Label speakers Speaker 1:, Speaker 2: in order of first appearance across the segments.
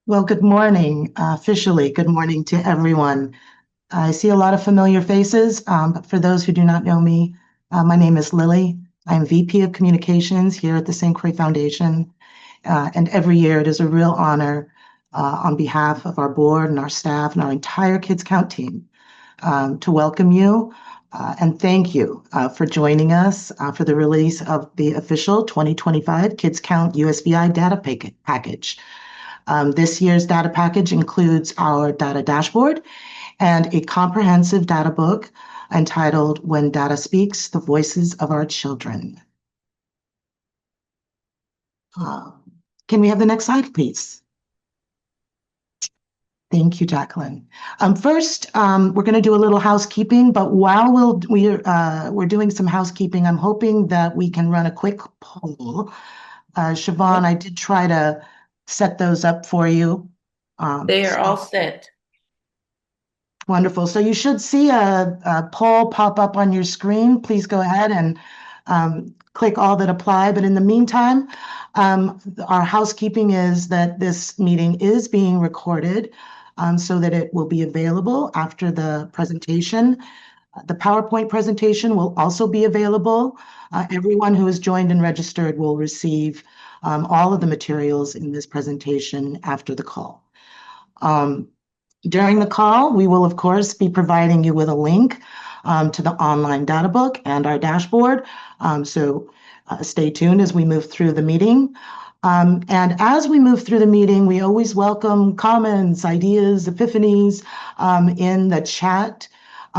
Speaker 1: Well, good morning. Officially, good morning to everyone. I see a lot of familiar faces, but for those who do not know me, my name is Lily. I'm VP of Communications here at the St. Croix Foundation. And every year it is a real honor on behalf of our board and our staff and our entire Kids Count team to welcome you and thank you for joining us for the release of the official 2025 Kids Count USVI data package. This year's data package includes our data dashboard and a comprehensive data book entitled When Data Speaks, the Voices of Our Children. Uh, can we have the next slide, please? Thank you, Jacqueline. First, we're going to do a little housekeeping, but while we're doing some housekeeping, I'm hoping that we can run a quick poll. Siobhan, I did try to set those up for you.
Speaker 2: They are all set.
Speaker 1: Wonderful. So you should see a poll pop up on your screen. Please go ahead and click all that apply. But in the meantime, our housekeeping is that this meeting is being recorded so that it will be available after the presentation. The PowerPoint presentation will also be available. Everyone who has joined and registered will receive all of the materials in this presentation after the call. During the call, we will, of course, be providing you with a link to the online data book and our dashboard. So stay tuned as we move through the meeting. And as we move through the meeting, we always welcome comments, ideas, epiphanies in the chat.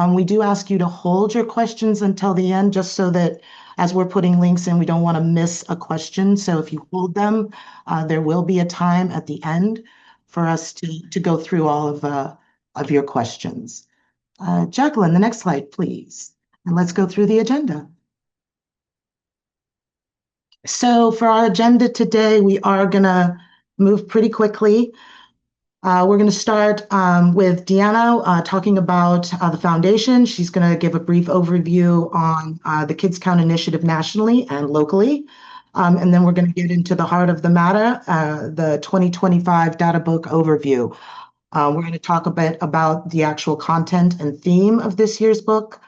Speaker 1: We do ask you to hold your questions until the end, just so that as we're putting links in, we don't want to miss a question. So if you hold them, there will be a time at the end for us to go through all of your questions. Jacqueline, the next slide, please. And let's go through the agenda. So for our agenda today, we are going to move pretty quickly. We're going to start with Deanna talking about the foundation. She's going to give a brief overview on the Kids Count Initiative nationally and locally. And then we're going to get into the heart of the matter, the 2025 data book overview. We're going to talk a bit about the actual content and theme of this year's book.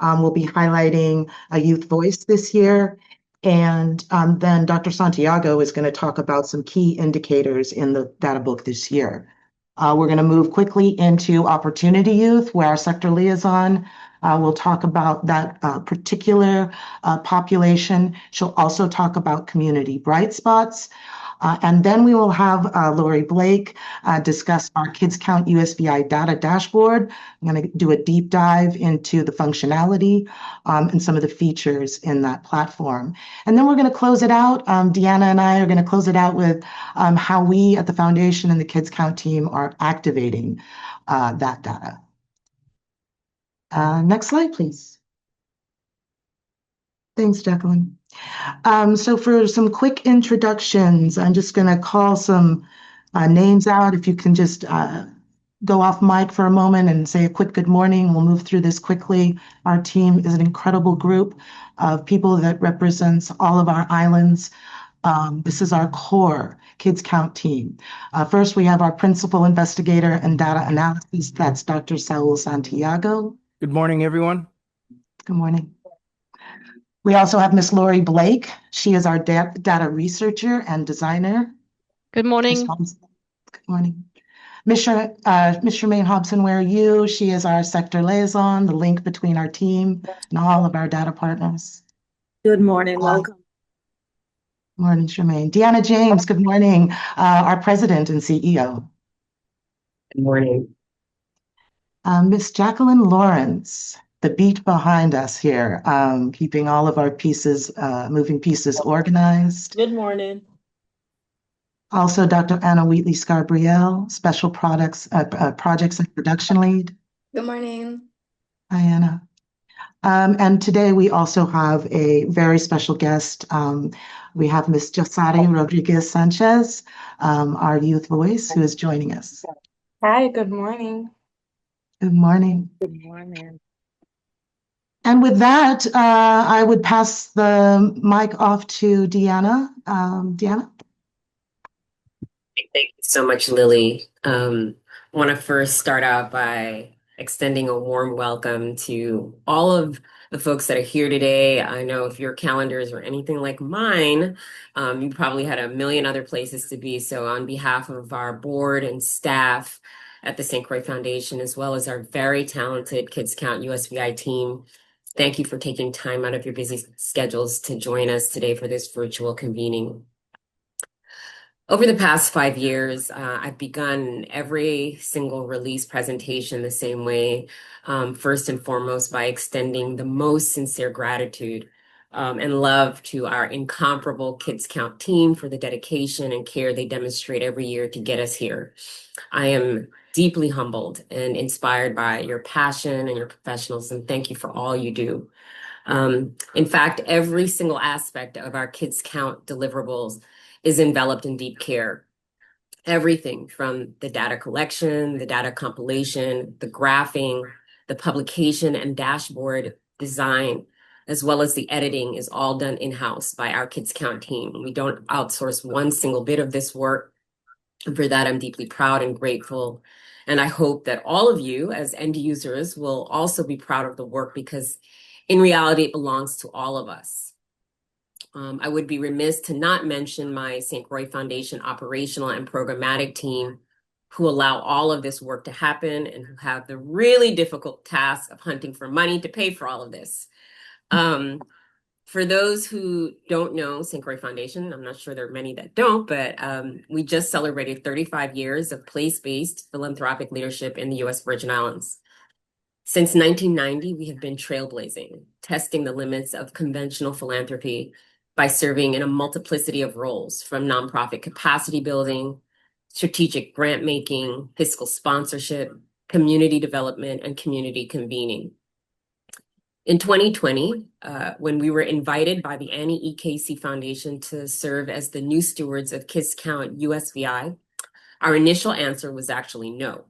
Speaker 1: We'll be highlighting a youth voice this year. And then Dr. Santiago is going to talk about some key indicators in the data book this year. We're going to move quickly into Opportunity Youth, where our sector liaison will talk about that particular population. She'll also talk about community bright spots. And then we will have Lori Blake discuss our Kids Count USVI data dashboard. I'm going to do a deep dive into the functionality and some of the features in that platform. And then we're going to close it out. Deanna and I are going to close it out with how we at the foundation and the Kids Count team are activating that data. Next slide, please. Thanks, Jacqueline. So for some quick introductions, I'm just going to call some names out. If you can just go off mic for a moment and say a quick good morning, we'll move through this quickly. Our team is an incredible group of people that represents all of our islands. This is our core Kids Count team. First, we have our principal investigator and data analysis. That's Dr. Saul Santiago.
Speaker 3: Good morning, everyone.
Speaker 1: Good morning. We also have Miss Lori Blake. She is our data researcher and designer.
Speaker 4: Good morning.
Speaker 1: Good morning. Miss Charmaine Hobson, where are you? She is our sector liaison, the link between our team and all of our data partners.
Speaker 5: Good morning. Welcome.
Speaker 1: Morning, Charmaine. Deanna James, good morning. Our president and CEO.
Speaker 6: Good morning.
Speaker 1: Miss Jacqueline Lawrence, the beat behind us here, keeping all of our pieces, moving pieces organized.
Speaker 2: Good morning.
Speaker 1: Also, Dr. Anna Wheatley Scarbrielle, Special Projects and Production Lead.
Speaker 7: Good morning.
Speaker 1: Hi, Anna. And today we also have a very special guest. We have Ms. Josari Rodriguez Sanchez, our youth voice, who is joining us.
Speaker 7: Hi, good morning.
Speaker 1: Good morning.
Speaker 5: Good morning.
Speaker 1: And with that, I would pass the mic off to Deanna. Deanna?
Speaker 6: Thank you so much, Lily. Want to first start out by extending a warm welcome to all of the folks that are here today. I know if your calendars are anything like mine, you probably had a million other places to be. So on behalf of our board and staff at the St. Croix Foundation, as well as our very talented Kids Count USVI team, thank you for taking time out of your busy schedules to join us today for this virtual convening. Over the past 5 years, I've begun every single release presentation the same way, first and foremost by extending the most sincere gratitude and love to our incomparable Kids Count team for the dedication and care they demonstrate every year to get us here. I am deeply humbled and inspired by your passion and your professionalism. Thank you for all you do. In fact, every single aspect of our Kids Count deliverables is enveloped in deep care. Everything from the data collection, the data compilation, the graphing, the publication and dashboard design, as well as the editing is all done in-house by our Kids Count team. We don't outsource one single bit of this work. And for that, I'm deeply proud and grateful. And I hope that all of you as end users will also be proud of the work because in reality, it belongs to all of us. I would be remiss to not mention my St. Croix Foundation operational and programmatic team who allow all of this work to happen and who have the really difficult task of hunting for money to pay for all of this. For those who don't know St. Croix Foundation, I'm not sure there are many that don't, but we just celebrated 35 years of place-based philanthropic leadership in the U.S. Virgin Islands. Since 1990, we have been trailblazing, testing the limits of conventional philanthropy by serving in a multiplicity of roles, from nonprofit capacity building, strategic grant making, fiscal sponsorship, community development, and community convening. In 2020, when we were invited by the Annie E. Casey Foundation to serve as the new stewards of Kids Count USVI, our initial answer was actually no.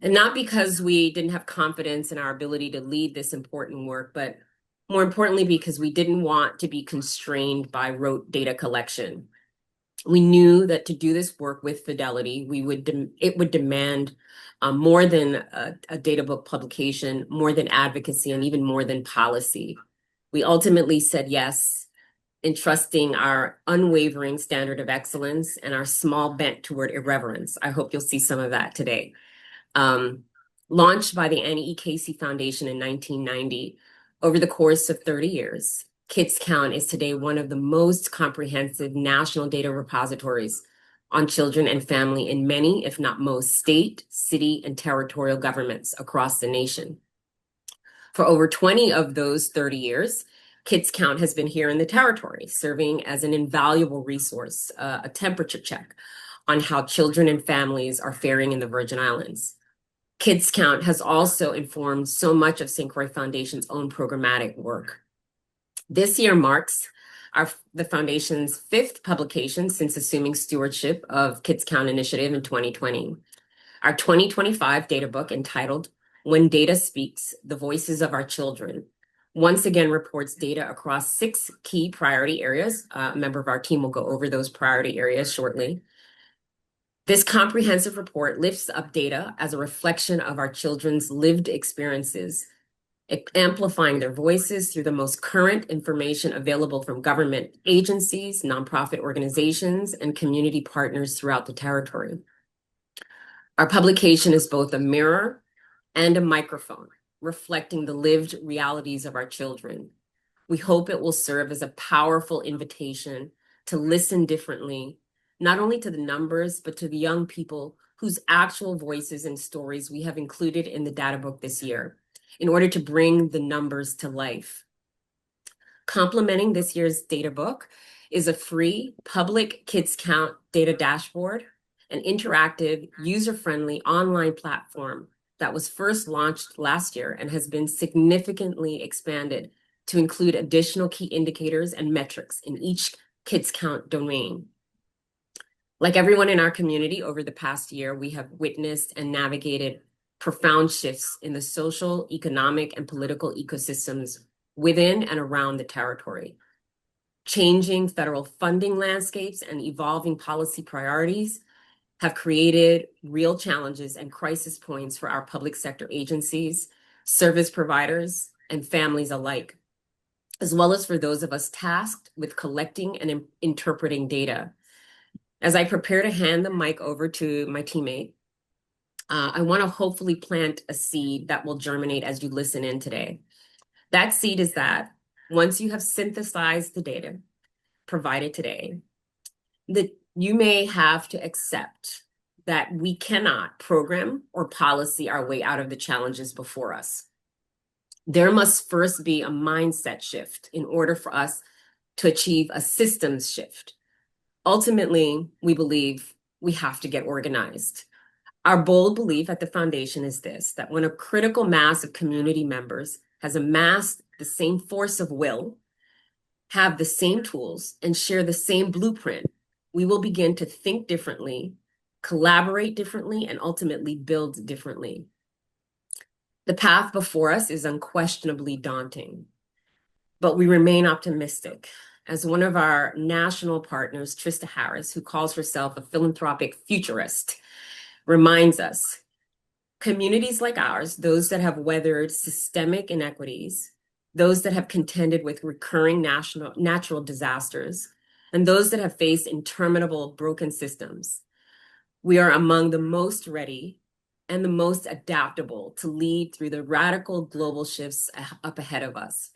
Speaker 6: And not because we didn't have confidence in our ability to lead this important work, but more importantly, because we didn't want to be constrained by rote data collection. We knew that to do this work with fidelity, it would demand more than a data book publication, more than advocacy, and even more than policy. We ultimately said yes, entrusting our unwavering standard of excellence and our small bent toward irreverence. I hope you'll see some of that today. Launched by the Annie E. Casey Foundation in 1990, over the course of 30 years, Kids Count is today one of the most comprehensive national data repositories on children and family in many, if not most, state, city, and territorial governments across the nation. For over 20 of those 30 years, Kids Count has been here in the territory, serving as an invaluable resource, a temperature check on how children and families are faring in the Virgin Islands. Kids Count has also informed so much of St. Croix Foundation's own programmatic work. This year marks the Foundation's 5th publication since assuming stewardship of Kids Count Initiative in 2020. Our 2025 data book entitled When Data Speaks, The Voices of Our Children, once again reports data across 6 key priority areas. A member of our team will go over those priority areas shortly. This comprehensive report lifts up data as a reflection of our children's lived experiences, amplifying their voices through the most current information available from government agencies, nonprofit organizations, and community partners throughout the territory. Our publication is both a mirror and a microphone, reflecting the lived realities of our children. We hope it will serve as a powerful invitation to listen differently, not only to the numbers, but to the young people whose actual voices and stories we have included in the data book this year in order to bring the numbers to life. Complementing this year's data book is a free public Kids Count data dashboard, an interactive, user-friendly online platform that was first launched last year and has been significantly expanded to include additional key indicators and metrics in each Kids Count domain. Like everyone in our community over the past year, we have witnessed and navigated profound shifts in the social, economic, and political ecosystems within and around the territory. Changing federal funding landscapes and evolving policy priorities have created real challenges and crisis points for our public sector agencies, service providers, and families alike, as well as for those of us tasked with collecting and interpreting data. As I prepare to hand the mic over to my teammate, I want to hopefully plant a seed that will germinate as you listen in today. That seed is that once you have synthesized the data provided today, that you may have to accept that we cannot program or policy our way out of the challenges before us. There must first be a mindset shift in order for us to achieve a systems shift. Ultimately, we believe we have to get organized. Our bold belief at the foundation is this, that when a critical mass of community members has amassed the same force of will, have the same tools, and share the same blueprint, we will begin to think differently, collaborate differently, and ultimately build differently. The path before us is unquestionably daunting, but we remain optimistic. As one of our national partners, Trista Harris, who calls herself a philanthropic futurist, reminds us, communities like ours, those that have weathered systemic inequities, those that have contended with recurring natural disasters, and those that have faced interminable broken systems, we are among the most ready and the most adaptable to lead through the radical global shifts up ahead of us.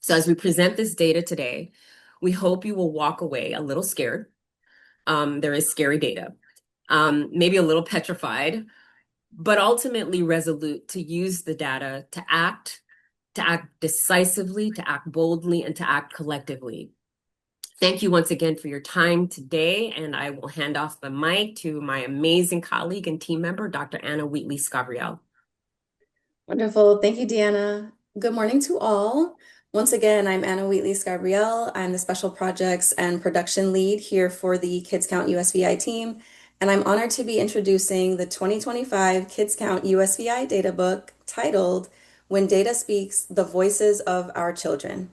Speaker 6: So as we present this data today, we hope you will walk away a little scared. There is scary data, maybe a little petrified, but ultimately resolute to use the data to act decisively, to act boldly, and to act collectively. Thank you once again for your time today, and I will hand off the mic to my amazing colleague and team member, Dr. Anna Wheatley-Scabriel.
Speaker 7: Wonderful. Thank you, Deanna. Good morning to all. Once again, I'm Anna Wheatley-Scabriel. I'm the Special Projects and Production Lead here for the Kids Count USVI team, and I'm honored to be introducing the 2025 Kids Count USVI Data Book titled When Data Speaks, the Voices of Our Children.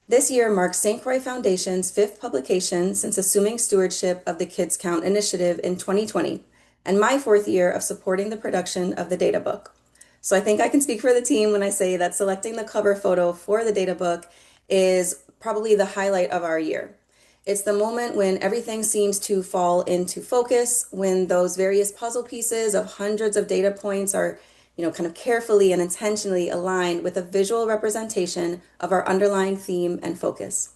Speaker 7: This year marks St. Croix Foundation's 5th publication since assuming stewardship of the Kids Count initiative in 2020, and my 4th year of supporting the production of the data book. So I think I can speak for the team when I say that selecting the cover photo for the data book is probably the highlight of our year. It's the moment when everything seems to fall into focus, when those various puzzle pieces of hundreds of data points are kind of carefully and intentionally aligned with a visual representation of our underlying theme and focus.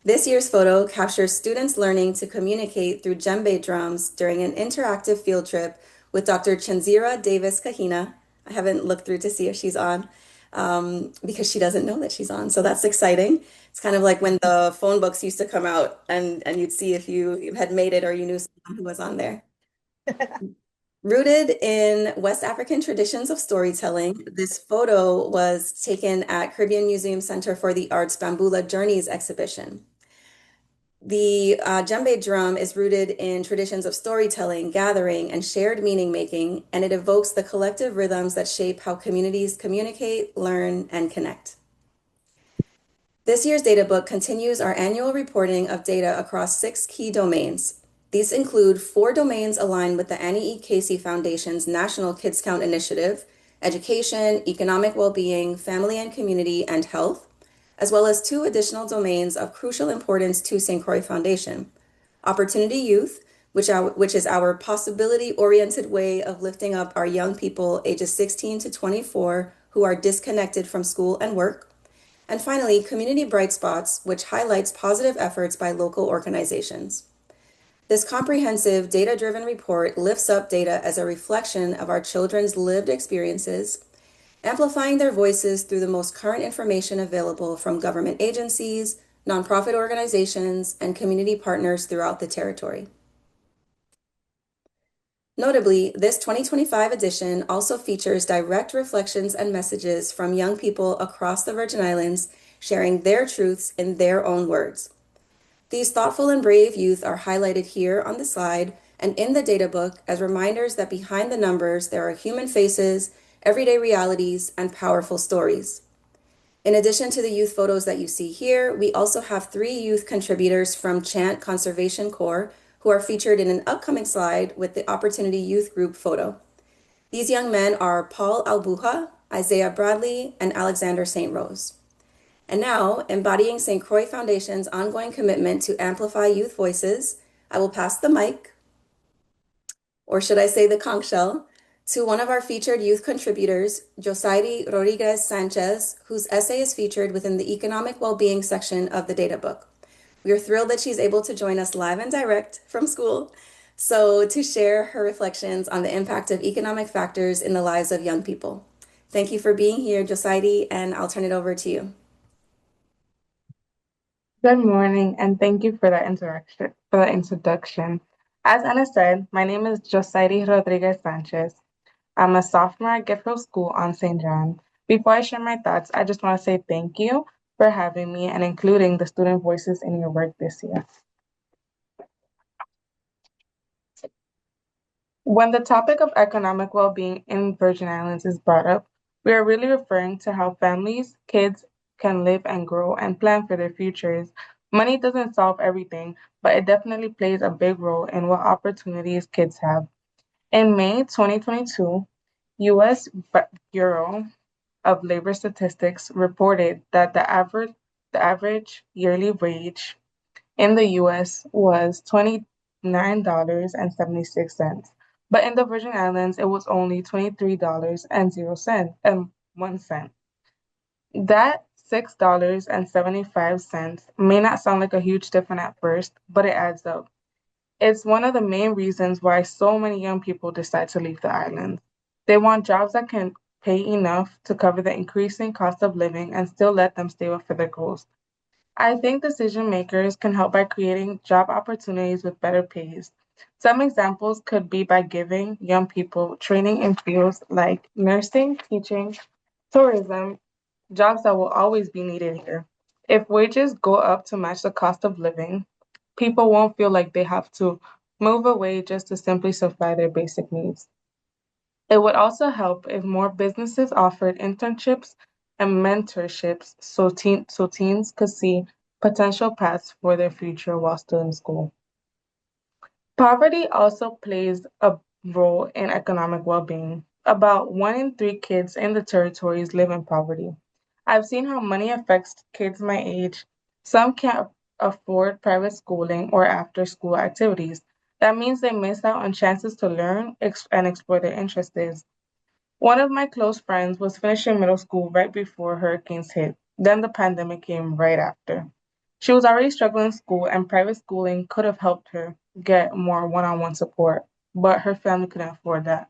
Speaker 7: This year's photo captures students learning to communicate through djembe drums during an interactive field trip with Dr. Chenzira Davis Kahina. I haven't looked through to see if she's on because she doesn't know that she's on. So that's exciting. It's kind of like when the phone books used to come out and you'd see if you had made it or you knew someone who was on there. Rooted in West African traditions of storytelling, this photo was taken at Caribbean Museum Center for the Arts Bambula Journeys exhibition. The djembe drum is rooted in traditions of storytelling, gathering, and shared meaning making, and it evokes the collective rhythms that shape how communities communicate, learn, and connect. This year's data book continues our annual reporting of data across 6 key domains. These include 4 domains aligned with the Annie E. Casey Foundation's National Kids Count Initiative: education, economic well-being, family and community, and health, as well as 2 additional domains of crucial importance to St. Croix Foundation: Opportunity Youth, which is our possibility-oriented way of lifting up our young people ages 16 to 24 who are disconnected from school and work, and finally, Community Bright Spots, which highlights positive efforts by local organizations. This comprehensive, data-driven report lifts up data as a reflection of our children's lived experiences, amplifying their voices through the most current information available from government agencies, nonprofit organizations, and community partners throughout the territory. Notably, this 2025 edition also features direct reflections and messages from young people across the Virgin Islands sharing their truths in their own words. These thoughtful and brave youth are highlighted here on the slide and in the data book as reminders that behind the numbers there are human faces, everyday realities, and powerful stories. In addition to the youth photos that you see here, we also have 3 youth contributors from Chant Conservation Corps who are featured in an upcoming slide with the Opportunity Youth Group photo. These young men are Paul Albuja, Isaiah Bradley, and Alexander St. Rose. And now, embodying St. Croix Foundation's ongoing commitment to amplify youth voices, I will pass the mic, or should I say the conch shell, to one of our featured youth contributors, Josairi Rodriguez Sanchez, whose essay is featured within the Economic Wellbeing section of the data book. We are thrilled that she's able to join us live and direct from school, so to share her reflections on the impact of economic factors in the lives of young people. Thank you for being here, Josairi, and I'll turn it over to you.
Speaker 3: Good morning, and thank you for that introduction. As Anna said, my name is Josairi Rodriguez Sanchez. I'm a sophomore at Gifford School on St. John. Before I share my thoughts, I just want to say thank you for having me and including the student voices in your work this year. When the topic of economic well-being in Virgin Islands is brought up, we are really referring to how families, kids can live and grow and plan for their futures. Money doesn't solve everything, but it definitely plays a big role in what opportunities kids have. In May 2022, US Bureau of Labor Statistics reported that the average yearly wage in the US was $29.76, but in the Virgin Islands it was only $23.01. That $6.75 may not sound like a huge difference at first, but it adds up. It's one of the main reasons why so many young people decide to leave the island. They want jobs that can pay enough to cover the increasing cost of living and still let them stay up for their goals. I think decision makers can help by creating job opportunities with better pays. Some examples could be by giving young people training in fields like nursing, teaching, tourism, jobs that will always be needed here. If wages go up to match the cost of living, people won't feel like they have to move away just to simply supply their basic needs. It would also help if more businesses offered internships and mentorships so teens could see potential paths for their future while still in school. Poverty also plays a role in economic well-being. About 1 in 3 kids in the territories live in poverty. I've seen how money affects kids my age. Some can't afford private schooling or after-school activities. That means they miss out on chances to learn and explore their interests. One of my close friends was finishing middle school right before hurricanes hit. Then the pandemic came right after. She was already struggling in school, and private schooling could have helped her get more one on one support, but her family couldn't afford that.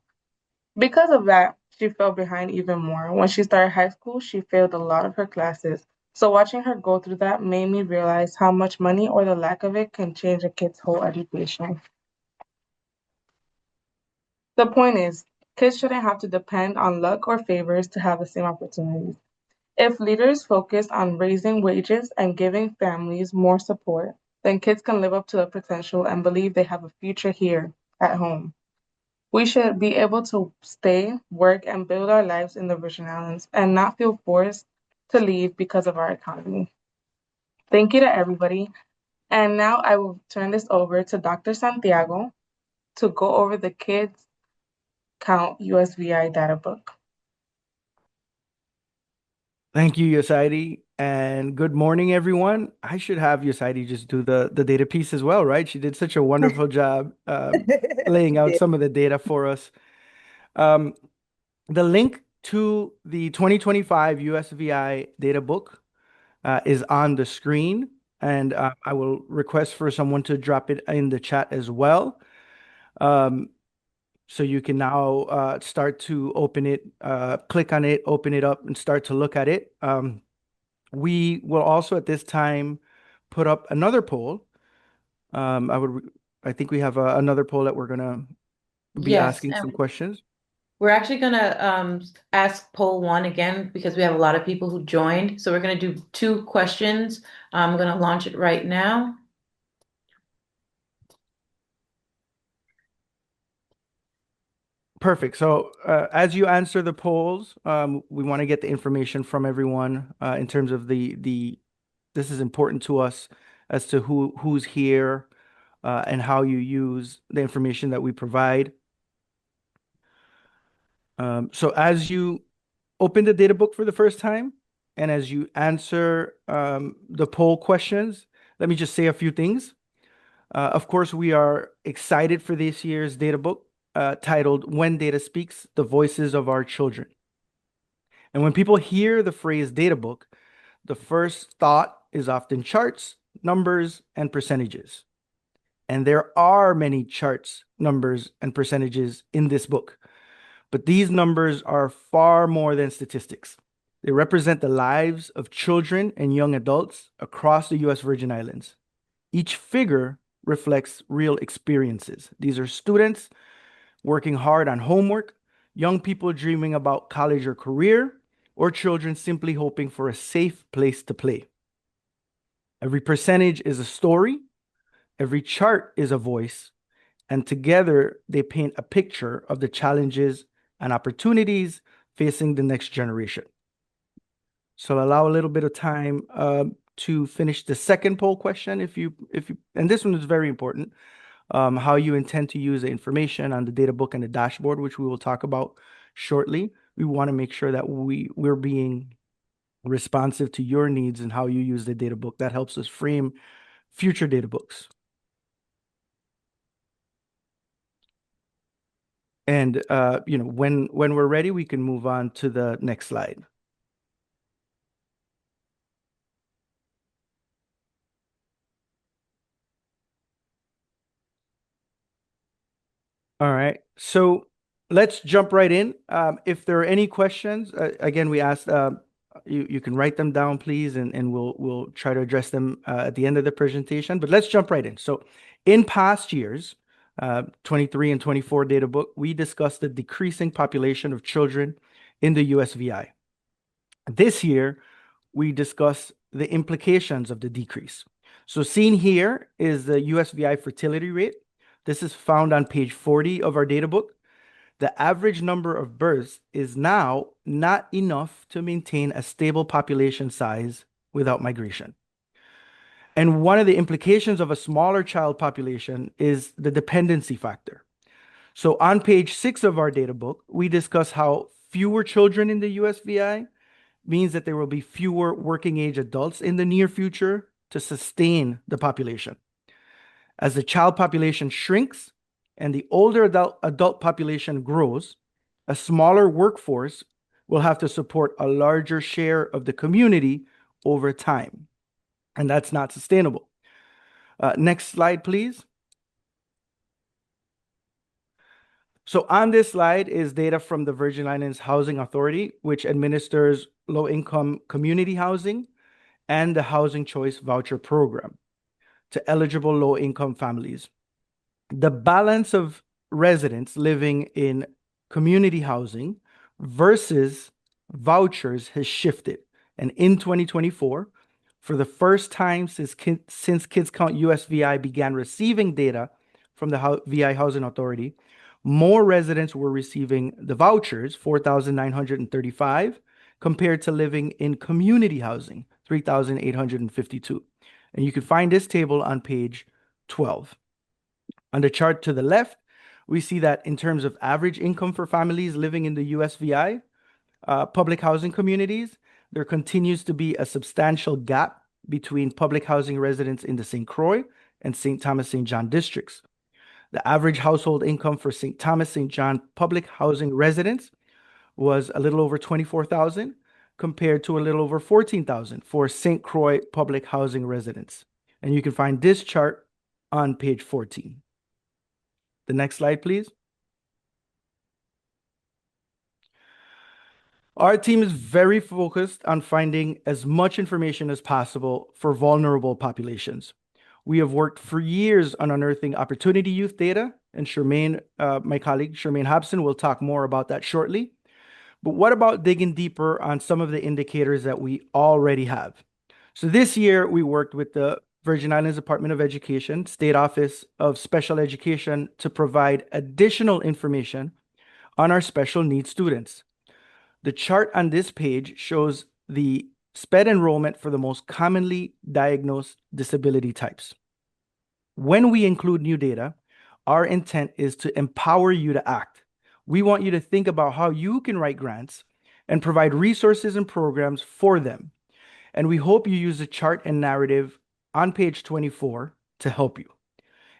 Speaker 3: Because of that, she fell behind even more. When she started high school, she failed a lot of her classes. So watching her go through that made me realize how much money or the lack of it can change a kid's whole education. The point is, kids shouldn't have to depend on luck or favors to have the same opportunities. If leaders focus on raising wages and giving families more support, then kids can live up to their potential and believe they have a future here at home. We should be able to stay, work, and build our lives in the Virgin Islands and not feel forced to leave because of our economy. Thank you to everybody. And now I will turn this over to Dr. Santiago to go over the Kids Count USVI data book.
Speaker 4: Thank you, Yosaidi, and good morning, everyone. I should have Yosaidi just do the data piece as well, right? She did such a wonderful job laying out some of the data for us. Um, the link to the 2025 USVI data book is on the screen, and I will request for someone to drop it in the chat as well. So you can now start to open it, click on it, open it up, and start to look at it. We will also at this time put up another poll. I think we have another poll that we're gonna be
Speaker 2: Yes,
Speaker 4: asking some
Speaker 2: and
Speaker 4: questions.
Speaker 2: we're actually gonna ask poll one again because we have a lot of people who joined. So we're gonna do 2 questions. I'm gonna launch it right now.
Speaker 4: Perfect. So as you answer the polls, we want to get the information from everyone in terms of the this is important to us as to who's here and how you use the information that we provide. So as you open the data book for the first time and as you answer the poll questions, let me just say a few things. Of course, we are excited for this year's data book titled When Data Speaks, The Voices of Our Children. And when people hear the phrase data book, the first thought is often charts, numbers, and percentages. And there are many charts, numbers, and percentages in this book. But these numbers are far more than statistics. They represent the lives of children and young adults across the US Virgin Islands. Each figure reflects real experiences. These are students working hard on homework, young people dreaming about college or career, or children simply hoping for a safe place to play. Every percentage is a story, every chart is a voice, and together they paint a picture of the challenges and opportunities facing the next generation. So I'll allow a little bit of time to finish the second poll question and this one is very important, how you intend to use the information on the data book and the dashboard, which we will talk about shortly. We want to make sure that we're being responsive to your needs and how you use the data book. That helps us frame future data books. And when we're ready, we can move on to the next slide. All right, so let's jump right in. If there are any questions, again, we asked you can write them down, please, and we'll try to address them at the end of the presentation. But let's jump right in. So, in past years, 23 and 24 data book, we discussed the decreasing population of children in the USVI. This year, we discuss the implications of the decrease. So, seen here is the USVI fertility rate. This is found on page 40 of our data book. The average number of births is now not enough to maintain a stable population size without migration. And one of the implications of a smaller child population is the dependency factor. So on page 6 of our data book, we discuss how fewer children in the USVI means that there will be fewer working age adults in the near future to sustain the population. As the child population shrinks and the older adult population grows, a smaller workforce will have to support a larger share of the community over time. And that's not sustainable. Next slide, please. So on this slide is data from the Virgin Islands Housing Authority, which administers low-income community housing and the Housing Choice Voucher Program to eligible low-income families. The balance of residents living in community housing versus vouchers has shifted. And in 2024, for the first time since Kids Count USVI began receiving data from the VI Housing Authority, more residents were receiving the vouchers, 4,935, compared to living in community housing, 3,852. And you can find this table on page 12. On the chart to the left, we see that in terms of average income for families living in the USVI, public housing communities, there continues to be a substantial gap between public housing residents in the St. Croix and St. Thomas St. John districts. The average household income for St. Thomas St. John public housing residents was a little over 24,000 compared to a little over 14,000 for St. Croix public housing residents. And you can find this chart on page 14. The next slide, please. Our team is very focused on finding as much information as possible for vulnerable populations. We have worked for years on unearthing opportunity youth data, and Charmaine, my colleague, Charmaine Hobson, will talk more about that shortly. But what about digging deeper on some of the indicators that we already have? So this year, we worked with the Virgin Islands Department of Education, State Office of Special Education, to provide additional information on our special needs students. The chart on this page shows the SPED enrollment for the most commonly diagnosed disability types. When we include new data, our intent is to empower you to act. We want you to think about how you can write grants and provide resources and programs for them. And we hope you use the chart and narrative on page 24 to help you.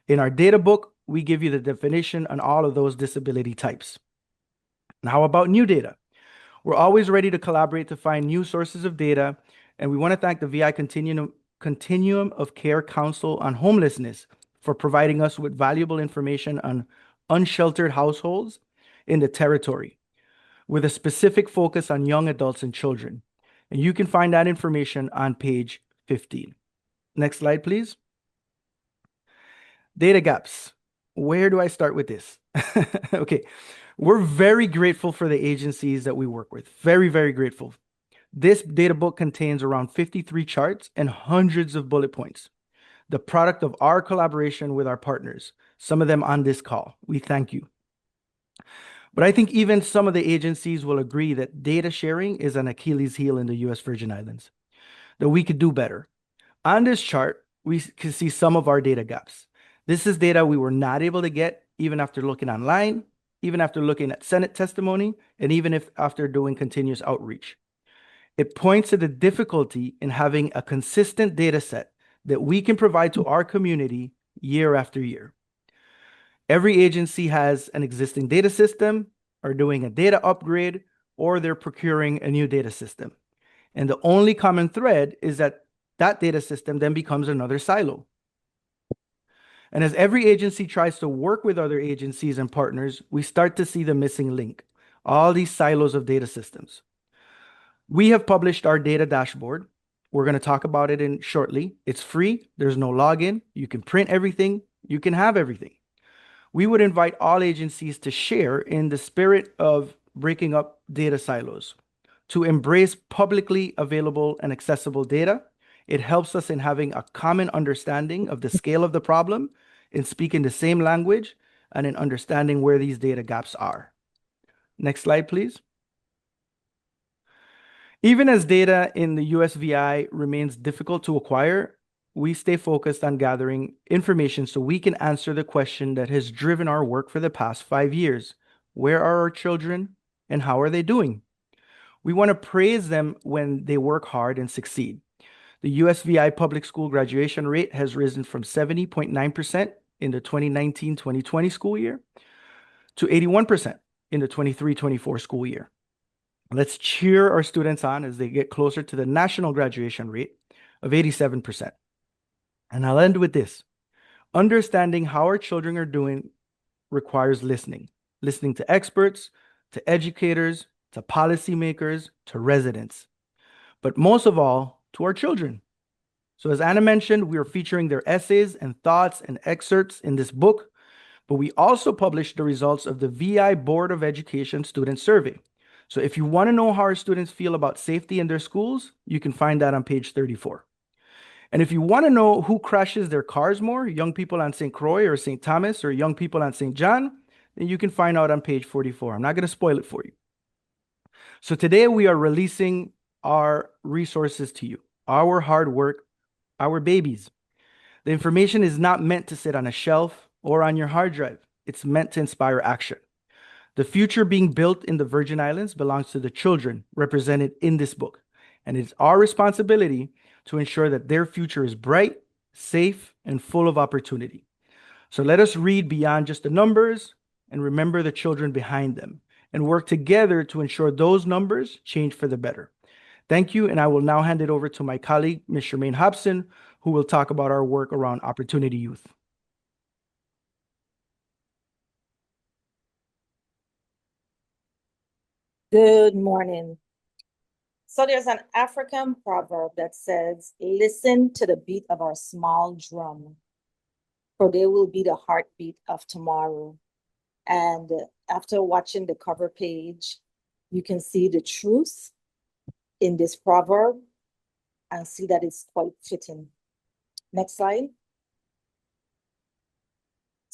Speaker 4: In our data book, we give you the definition on all of those disability types. And how about new data? We're always ready to collaborate to find new sources of data, and we want to thank the VI Continuum of Care Council on Homelessness for providing us with valuable information on unsheltered households in the territory, with a specific focus on young adults and children. And you can find that information on page 15. Next slide, please. Data gaps. Where do I start with this? Okay, we're very grateful for the agencies that we work with. Very, very grateful. This data book contains around 53 charts and hundreds of bullet points, the product of our collaboration with our partners, some of them on this call. We thank you. But I think even some of the agencies will agree that data sharing is an Achilles heel in the US Virgin Islands, that we could do better. On this chart, we can see some of our data gaps. This is data we were not able to get even after looking online, even after looking at Senate testimony, and even if after doing continuous outreach. It points to the difficulty in having a consistent data set that we can provide to our community year after year. Every agency has an existing data system, are doing a data upgrade, or they're procuring a new data system. And the only common thread is that that data system then becomes another silo. And as every agency tries to work with other agencies and partners, we start to see the missing link, all these silos of data systems. We have published our data dashboard. We're going to talk about it in shortly. It's free. There's no login. You can print everything. You can have everything. We would invite all agencies to share in the spirit of breaking up data silos, to embrace publicly available and accessible data. It helps us in having a common understanding of the scale of the problem, in speaking the same language, and in understanding where these data gaps are. Next slide, please. Even as data in the USVI remains difficult to acquire, we stay focused on gathering information so we can answer the question that has driven our work for the past 5 years. Where are our children and how are they doing? We want to praise them when they work hard and succeed. The USVI public school graduation rate has risen from 70.9% in the 2019-2020 school year to 81% in the 23-24 school year. Let's cheer our students on as they get closer to the national graduation rate of 87%. And I'll end with this. Understanding how our children are doing requires listening to experts, to educators, to policymakers, to residents, but most of all, to our children. So as Anna mentioned, we are featuring their essays and thoughts and excerpts in this book, but we also published the results of the VI Board of Education Student Survey. So if you want to know how our students feel about safety in their schools, you can find that on page 34. And if you want to know who crashes their cars more, young people on St. Croix or St. Thomas or young people on St. John, then you can find out on page 44. I'm not going to spoil it for you. So today we are releasing our resources to you, our hard work, our babies. The information is not meant to sit on a shelf or on your hard drive. It's meant to inspire action. The future being built in the Virgin Islands belongs to the children represented in this book. And it's our responsibility to ensure that their future is bright, safe, and full of opportunity. So let us read beyond just the numbers and remember the children behind them and work together to ensure those numbers change for the better. Thank you, and I will now hand it over to my colleague, Ms. Charmaine Hobson, who will talk about our work around Opportunity Youth.
Speaker 5: Good morning. So there's an African proverb that says, listen to the beat of our small drum, for they will be the heartbeat of tomorrow. And after watching the cover page, you can see the truth in this proverb and see that it's quite fitting. Next slide.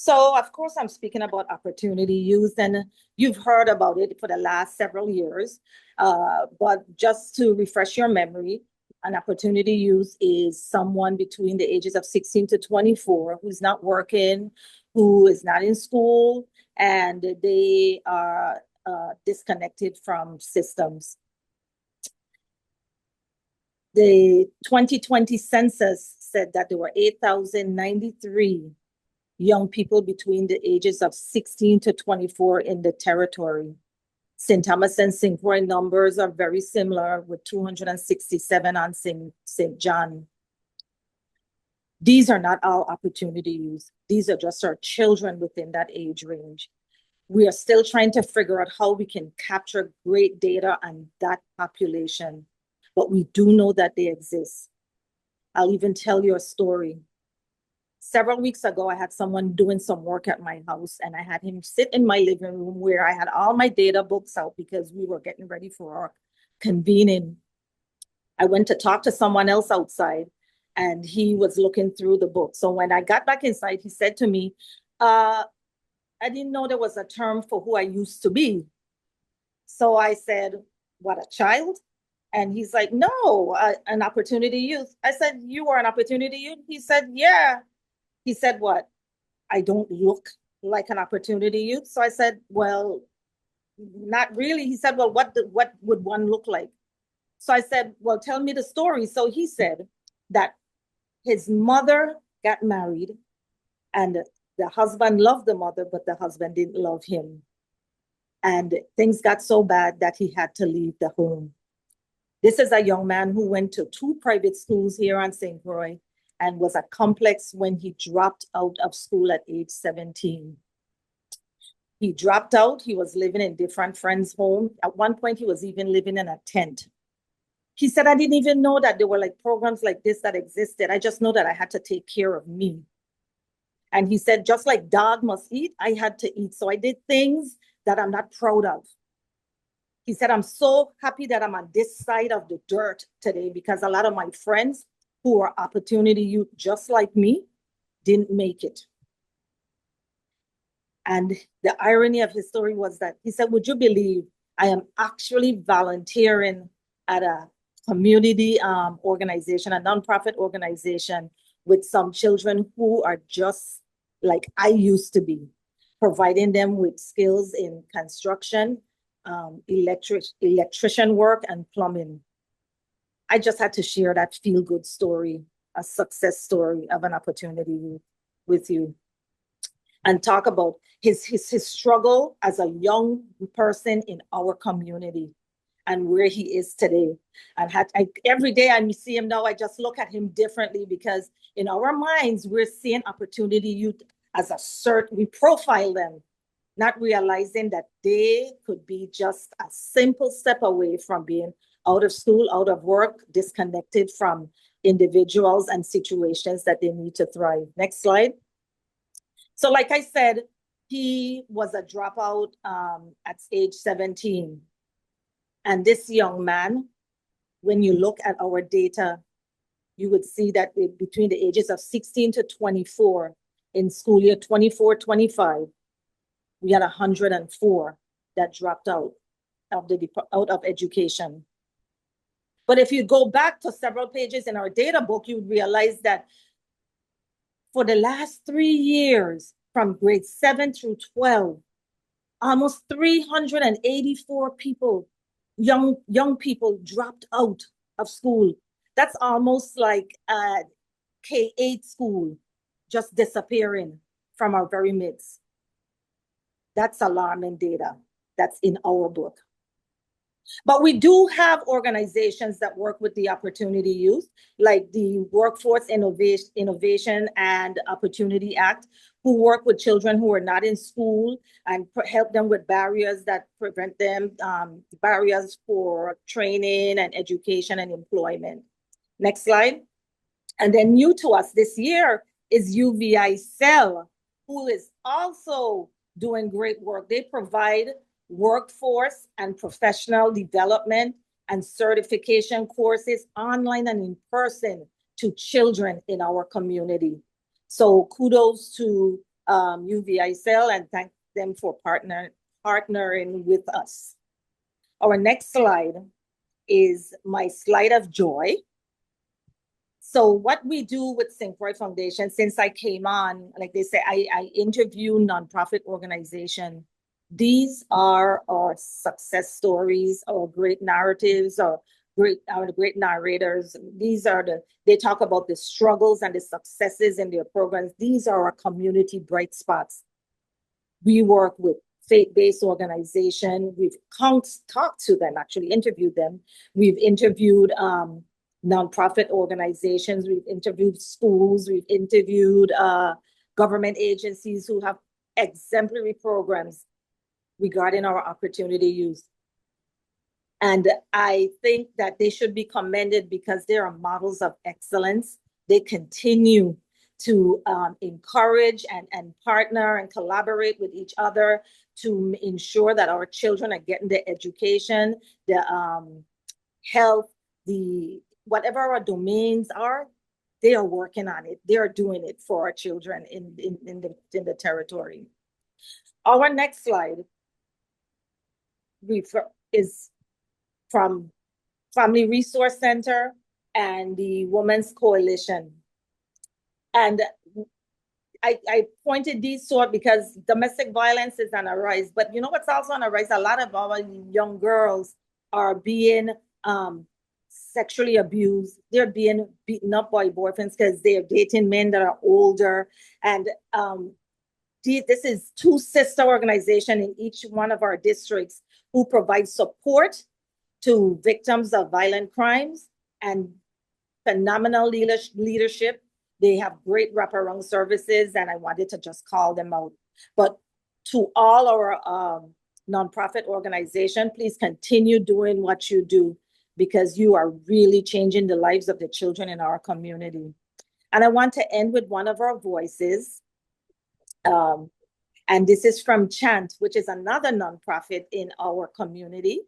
Speaker 5: So, of course, I'm speaking about opportunity youth, and you've heard about it for the last several years. But just to refresh your memory, an opportunity youth is someone between the ages of 16 to 24 who's not working, who is not in school, and they are disconnected from systems. The 2020 census said that there were 8,093 young people between the ages of 16 to 24 in the territory. St. Thomas and St. Croix numbers are very similar, with 267 on St. John. These are not all opportunity youth. These are just our children within that age range. We are still trying to figure out how we can capture great data on that population, but we do know that they exist. I'll even tell you a story. Several weeks ago, I had someone doing some work at my house, and I had him sit in my living room where I had all my data books out because we were getting ready for our convening. I went to talk to someone else outside, and he was looking through the book. So when I got back inside, he said to me, I didn't know there was a term for who I used to be. So I said, what, a child? And he's like, no, an opportunity youth. I said, you are an opportunity youth? He said, yeah. He said, what? I don't look like an opportunity youth. So I said, well, not really. He said, well, what would one look like? So I said, well, tell me the story. So he said that his mother got married and the husband loved the mother, but the husband didn't love him. And things got so bad that he had to leave the home. This is a young man who went to 2 private schools here on St. Croix and was a complex when he dropped out of school at age 17. He dropped out. He was living in different friends' homes. At one point, he was even living in a tent. He said, I didn't even know that there were like programs like this that existed. I just know that I had to take care of me. And he said, just like dog must eat, I had to eat. So I did things that I'm not proud of. He said, I'm so happy that I'm on this side of the dirt today because a lot of my friends who are opportunity youth just like me didn't make it. And the irony of his story was that he said, would you believe I am actually volunteering at a community organization, a nonprofit organization with some children who are just like I used to be, providing them with skills in construction, electrician work, and plumbing. I just had to share that feel-good story, a success story of an opportunity with you, and talk about his struggle as a young person in our community and where he is today. And every day I see him now, I just look at him differently because in our minds, we're seeing opportunity youth as a certain, we profile them, not realizing that they could be just a simple step away from being out of school, out of work, disconnected from individuals and situations that they need to thrive. Next slide. So like I said, he was a dropout at age 17. And this young man, when you look at our data, you would see that between the ages of 16 to 24, in school year 24-25, we had 104 that dropped out of education. But if you go back to several pages in our data book, you would realize that for the last 3 years, from grade 7 through 12, almost 384 people, young people dropped out of school. That's almost like a K-8 school just disappearing from our very midst. That's alarming data. That's in our book. But we do have organizations that work with the opportunity youth, like the Workforce Innovation and Opportunity Act, who work with children who are not in school and help them with barriers that prevent them, barriers for training and education and employment. Next slide. And then new to us this year is UVI Cell, who is also doing great work. They provide workforce and professional development and certification courses online and in person to children in our community. So kudos to UVICEL and thank them for partnering with us. Our next slide is my slide of joy. So what we do with St. Croix Foundation, since I came on, like they say, I interview nonprofit organization. These are our success stories, our great narratives, our great narrators. They talk about the struggles and the successes in their programs. These are our community bright spots. We work with faith-based organization. We've talked to them, actually interviewed them. We've interviewed nonprofit organizations. We've interviewed schools. We've interviewed government agencies who have exemplary programs regarding our opportunity youth. And I think that they should be commended because they are models of excellence. They continue to encourage and partner and collaborate with each other to ensure that our children are getting the education, the health, whatever our domains are, they are working on it. They are doing it for our children in the territory. Our next slide is from Family Resource Center and the Women's Coalition. And I pointed these out because domestic violence is on a rise. But you know what's also on a rise? A lot of our young girls are being sexually abused. They're being beaten up by boyfriends because they're dating men that are older. And this is two sister organizations in each one of our districts who provide support to victims of violent crimes and phenomenal leadership. They have great wraparound services, and I wanted to just call them out. But to all our nonprofit organization, please continue doing what you do because you are really changing the lives of the children in our community. And I want to end with one of our voices. And this is from Chant, which is another nonprofit in our community.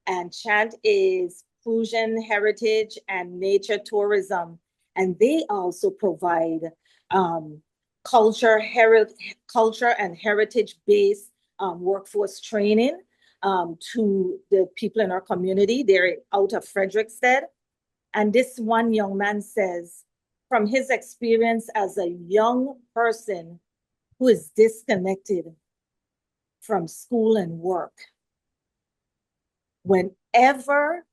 Speaker 5: And Chant is Fusion Heritage and Nature Tourism. And they also provide culture and heritage-based workforce training to the people in our community. They're out of Frederiksted. And this one young man says, from his experience as a young person who is disconnected from school and work, whenever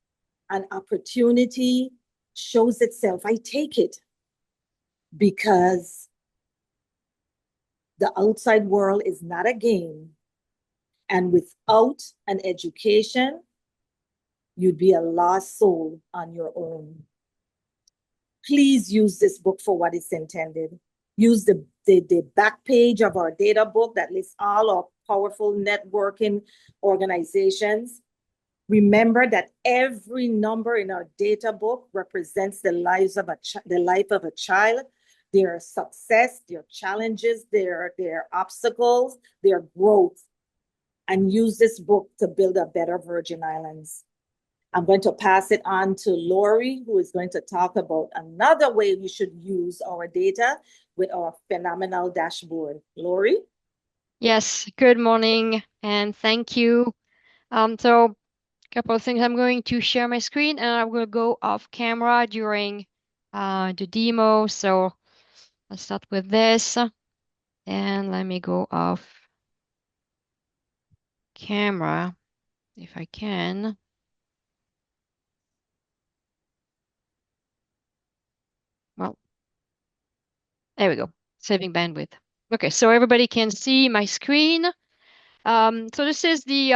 Speaker 5: an opportunity shows itself, I take it because the outside world is not a game. And without an education, you'd be a lost soul on your own. Please use this book for what it's intended. Use the back page of our data book that lists all our powerful networking organizations. Remember that every number in our data book represents the life of a child, their success, their challenges, their obstacles, their growth, and use this book to build a better Virgin Islands. I'm going to pass it on to Lori, who is going to talk about another way we should use our data with our phenomenal dashboard. Lori?
Speaker 8: Yes, good morning and thank you. So a couple of things. I'm going to share my screen and I will go off camera during the demo. So I'll start with this and let me go off camera if I can. Well, there we go. Saving bandwidth. Okay, so everybody can see my screen. So this is the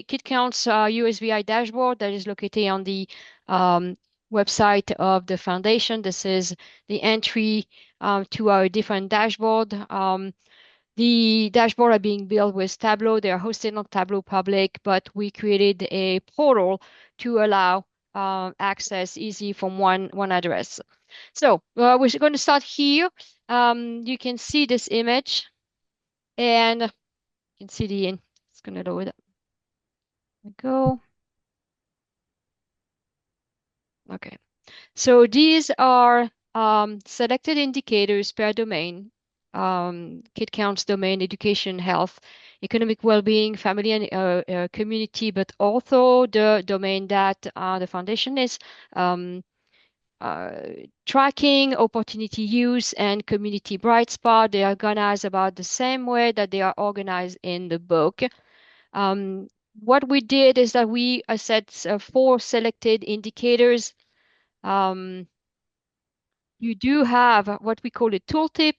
Speaker 8: Kid Counts USVI dashboard that is located on the website of the foundation. This is the entry to our different dashboard. The dashboard are being built with Tableau. They are hosted on Tableau Public, but we created a portal to allow access easy from one address. So we're going to start here. You can see this image, and you can see it's going to load. There we go. Okay. So these are selected indicators per domain Kid Counts domain: education, health, economic well-being, family, and community, but also the domain that the foundation is um, tracking, opportunity use, and community bright spot. They are organized about the same way that they are organized in the book. What we did is that we set 4 selected indicators. You do have what we call a tooltip.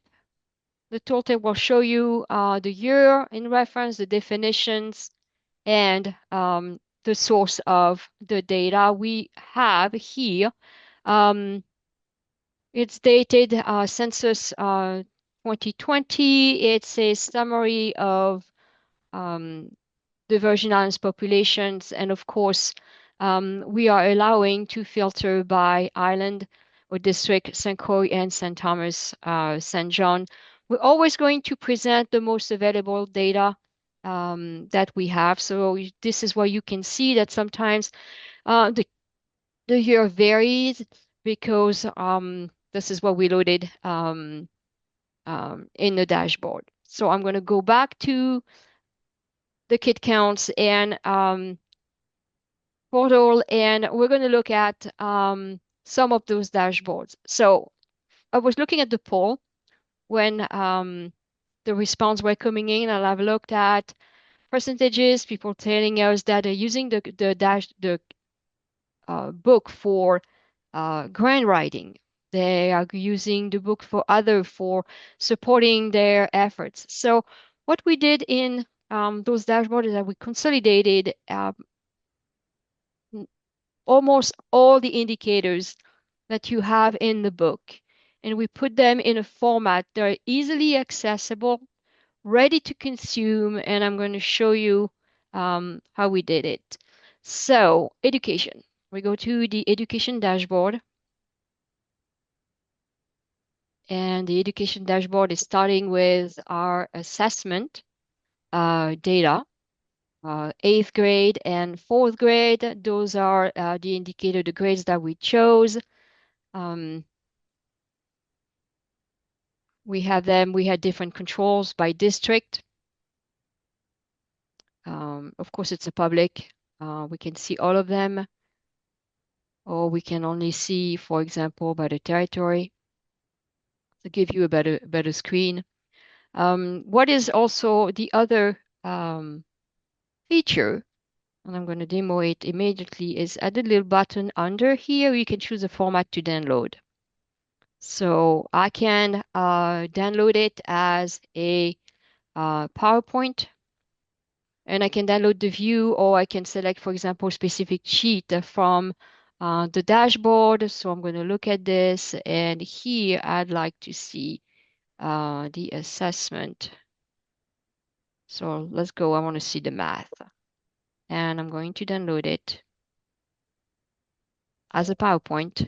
Speaker 8: The tooltip will show you the year in reference, the definitions, and the source of the data we have here. It's dated census 2020. It's a summary of the Virgin Islands populations. And of course, we are allowing to filter by island or district, St. Croix and St. Thomas, St. John. We're always going to present the most available data that we have. So this is where you can see that sometimes the year varies because this is what we loaded in the dashboard. So I'm going to go back to the kid counts and portal, and we're going to look at some of those dashboards. So I was looking at the poll when the response were coming in, and I've looked at percentages, people telling us that they're using the book for grant writing. They are using the book for supporting their efforts. So what we did in those dashboards is that we consolidated almost all the indicators that you have in the book, and we put them in a format that are easily accessible, ready to consume, and I'm going to show you how we did it. So education, we go to the education dashboard, and the education dashboard is starting with our assessment data. 8th grade and 4th grade, those are the indicator, the grades that we chose. We had different controls by district. Of course, it's a public. We can see all of them, or we can only see, for example, by the territory to give you a better screen. What is also the other feature, and I'm going to demo it immediately, is at the little button under here, you can choose a format to download. So I can download it as a PowerPoint, and I can download the view, or I can select, for example, specific sheet from the dashboard. So I'm going to look at this, and here I'd like to see the assessment. So let's go. I want to see the math, and I'm going to download it as a PowerPoint.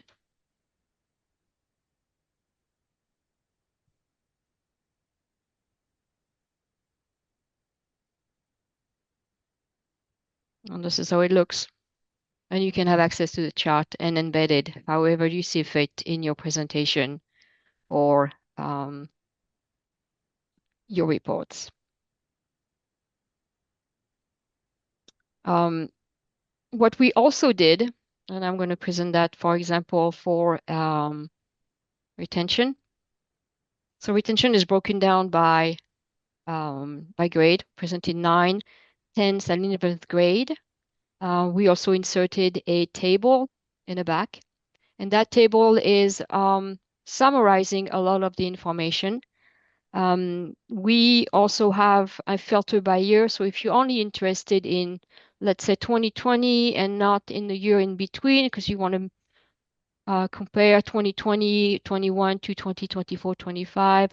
Speaker 8: And this is how it looks. And you can have access to the chart and embed it however you see fit in your presentation or your reports. What we also did, and I'm going to present that, for example, for retention. So retention is broken down by grade, presented 9, 10th, and 11th grade. We also inserted a table in the back, and that table is summarizing a lot of the information. We also have a filter by year. So if you're only interested in, let's say, 2020 and not in the year in between, because you want to compare 2020, 21 to 2024, 25,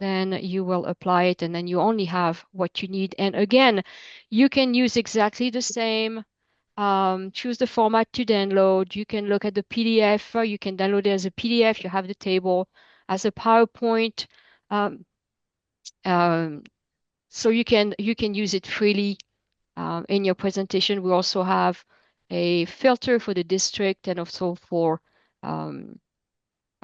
Speaker 8: then you will apply it, and then you only have what you need. And again, you can use exactly the same. Choose the format to download. You can look at the PDF. You can download it as a PDF. You have the table as a PowerPoint. So you can use it freely in your presentation. We also have a filter for the district and also for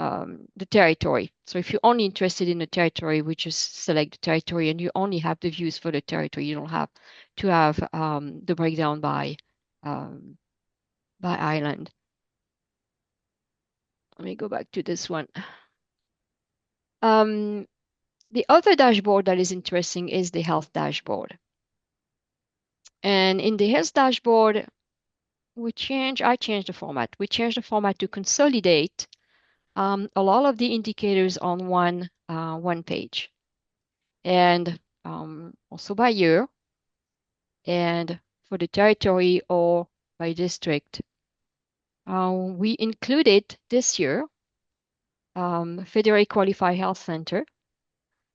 Speaker 8: the territory. So if you're only interested in the territory, we just select the territory and you only have the views for the territory. You don't have to have the breakdown um, by island. Let me go back to this one. The other dashboard that is interesting is the health dashboard. And in the health dashboard, I changed the format. We changed the format to consolidate a lot of the indicators on one page. And also by year and for the territory or by district. We included this year Federally Qualified Health Center,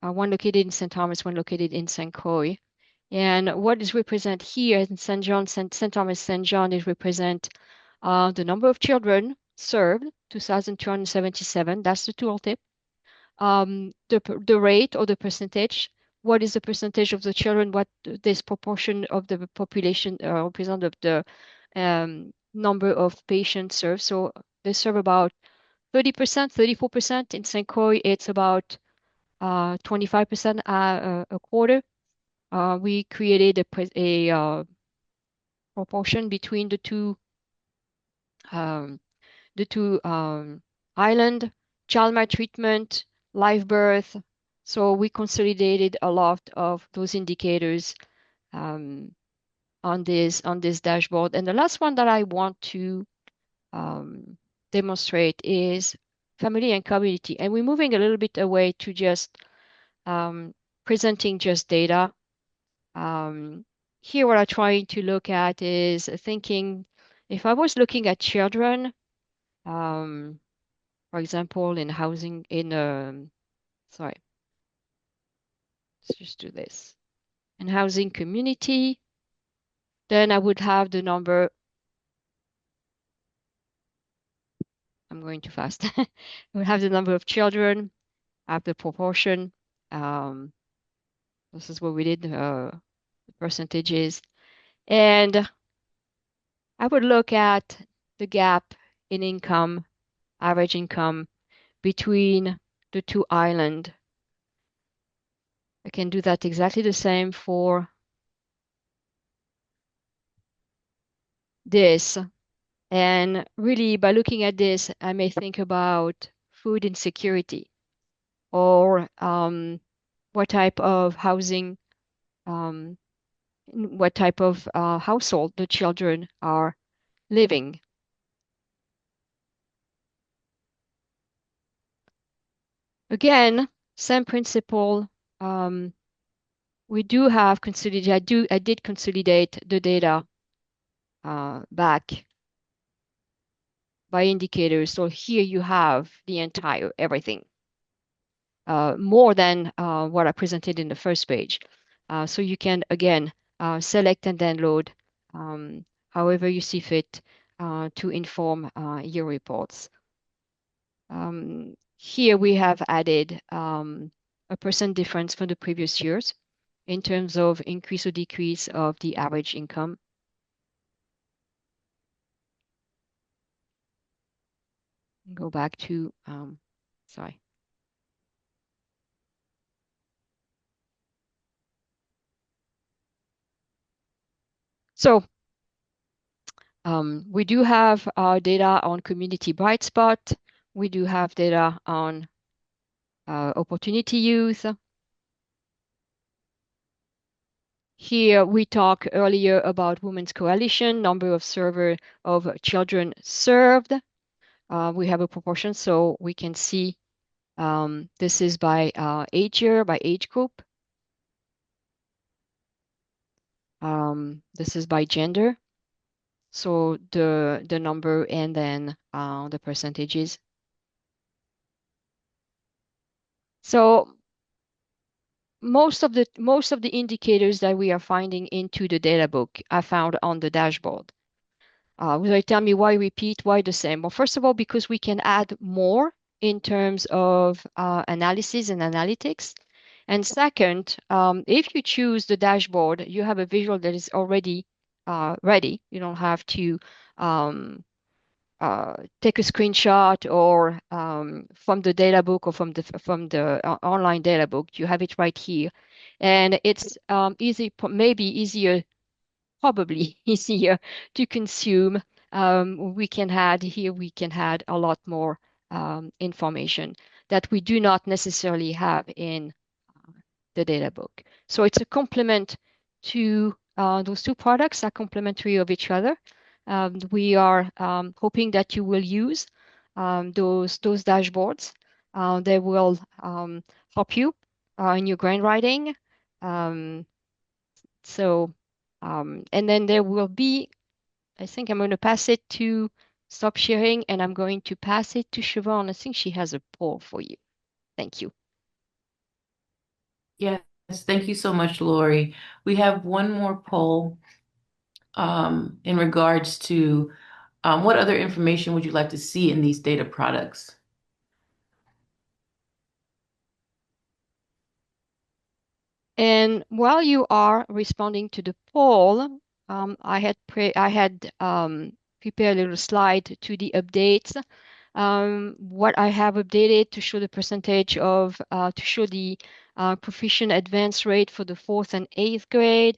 Speaker 8: one located in St. Thomas, one located in St. Croix. And what is represented here in St. John, St. Thomas, St. John is represent the number of children served, 2,277. That's the tooltip. The rate or the percentage. What is the percentage of the children? What this proportion of the population represent of the number of patients served? So they serve about 30%, 34%. In St. Croix, it's about 25%, a quarter. We created a proportion between um, the two island, child maltreatment, live birth. So we consolidated a lot of those indicators on this dashboard. And the last one that I want to demonstrate is family and community. And we're moving a little bit away to just presenting just data. Here, what I'm trying to look at is thinking if I was looking at children, for example, in housing, sorry, let's just do this. In housing community, then I would have the number. I'm going too fast. I would have the number of children, have the proportion. This is what we did, the percentages. And I would look at the gap in income, average income between the two islands. I can do that exactly the same for this. And really, by looking at this, I may think about food insecurity or what type of housing, what type of household the children are living. Again, same principle. We do have consolidated. I did consolidate the data back by indicators. So here you have the entire everything, more than what I presented in the first page. So you can again select and download however you see fit to inform your reports. Here we have added a percent difference from the previous years in terms of increase or decrease of the average income. Go back to, sorry. So we do have data on community bright spot. We do have data on opportunity youth. Here we talked earlier about Women's Coalition, number of server of children served. We have a proportion, so we can see this is by age year, by age group. This is by gender. So the number and then the percentages. So most of the indicators that we are finding into the data book are found on the dashboard. Will you tell me why repeat, why the same? Well, first of all, because we can add more in terms of analysis and analytics. And second, if you choose the dashboard, you have a visual that is already ready. You don't have to take a screenshot or from the data book or from the online data book. You have it right here, and it's maybe easier, probably easier to consume. We can add here. We can add a lot more information that we do not necessarily have in the data book. So it's a complement to those two products are complementary of each other. We are hoping that you will use those dashboards. They will help you in your grant writing. Um, and then there will be, I think I'm going to pass it to stop sharing and I'm going to pass it to Siobhan. I think she has a poll for you. Thank you.
Speaker 2: Yes, thank you so much, Lori. We have one more poll in regards to what other information would you like to see in these data products?
Speaker 8: And while you are responding to the poll, I had prepared a little slide to the updates. What I have updated to show the percentage of to show the proficient advance rate for the 4th and 8th grade.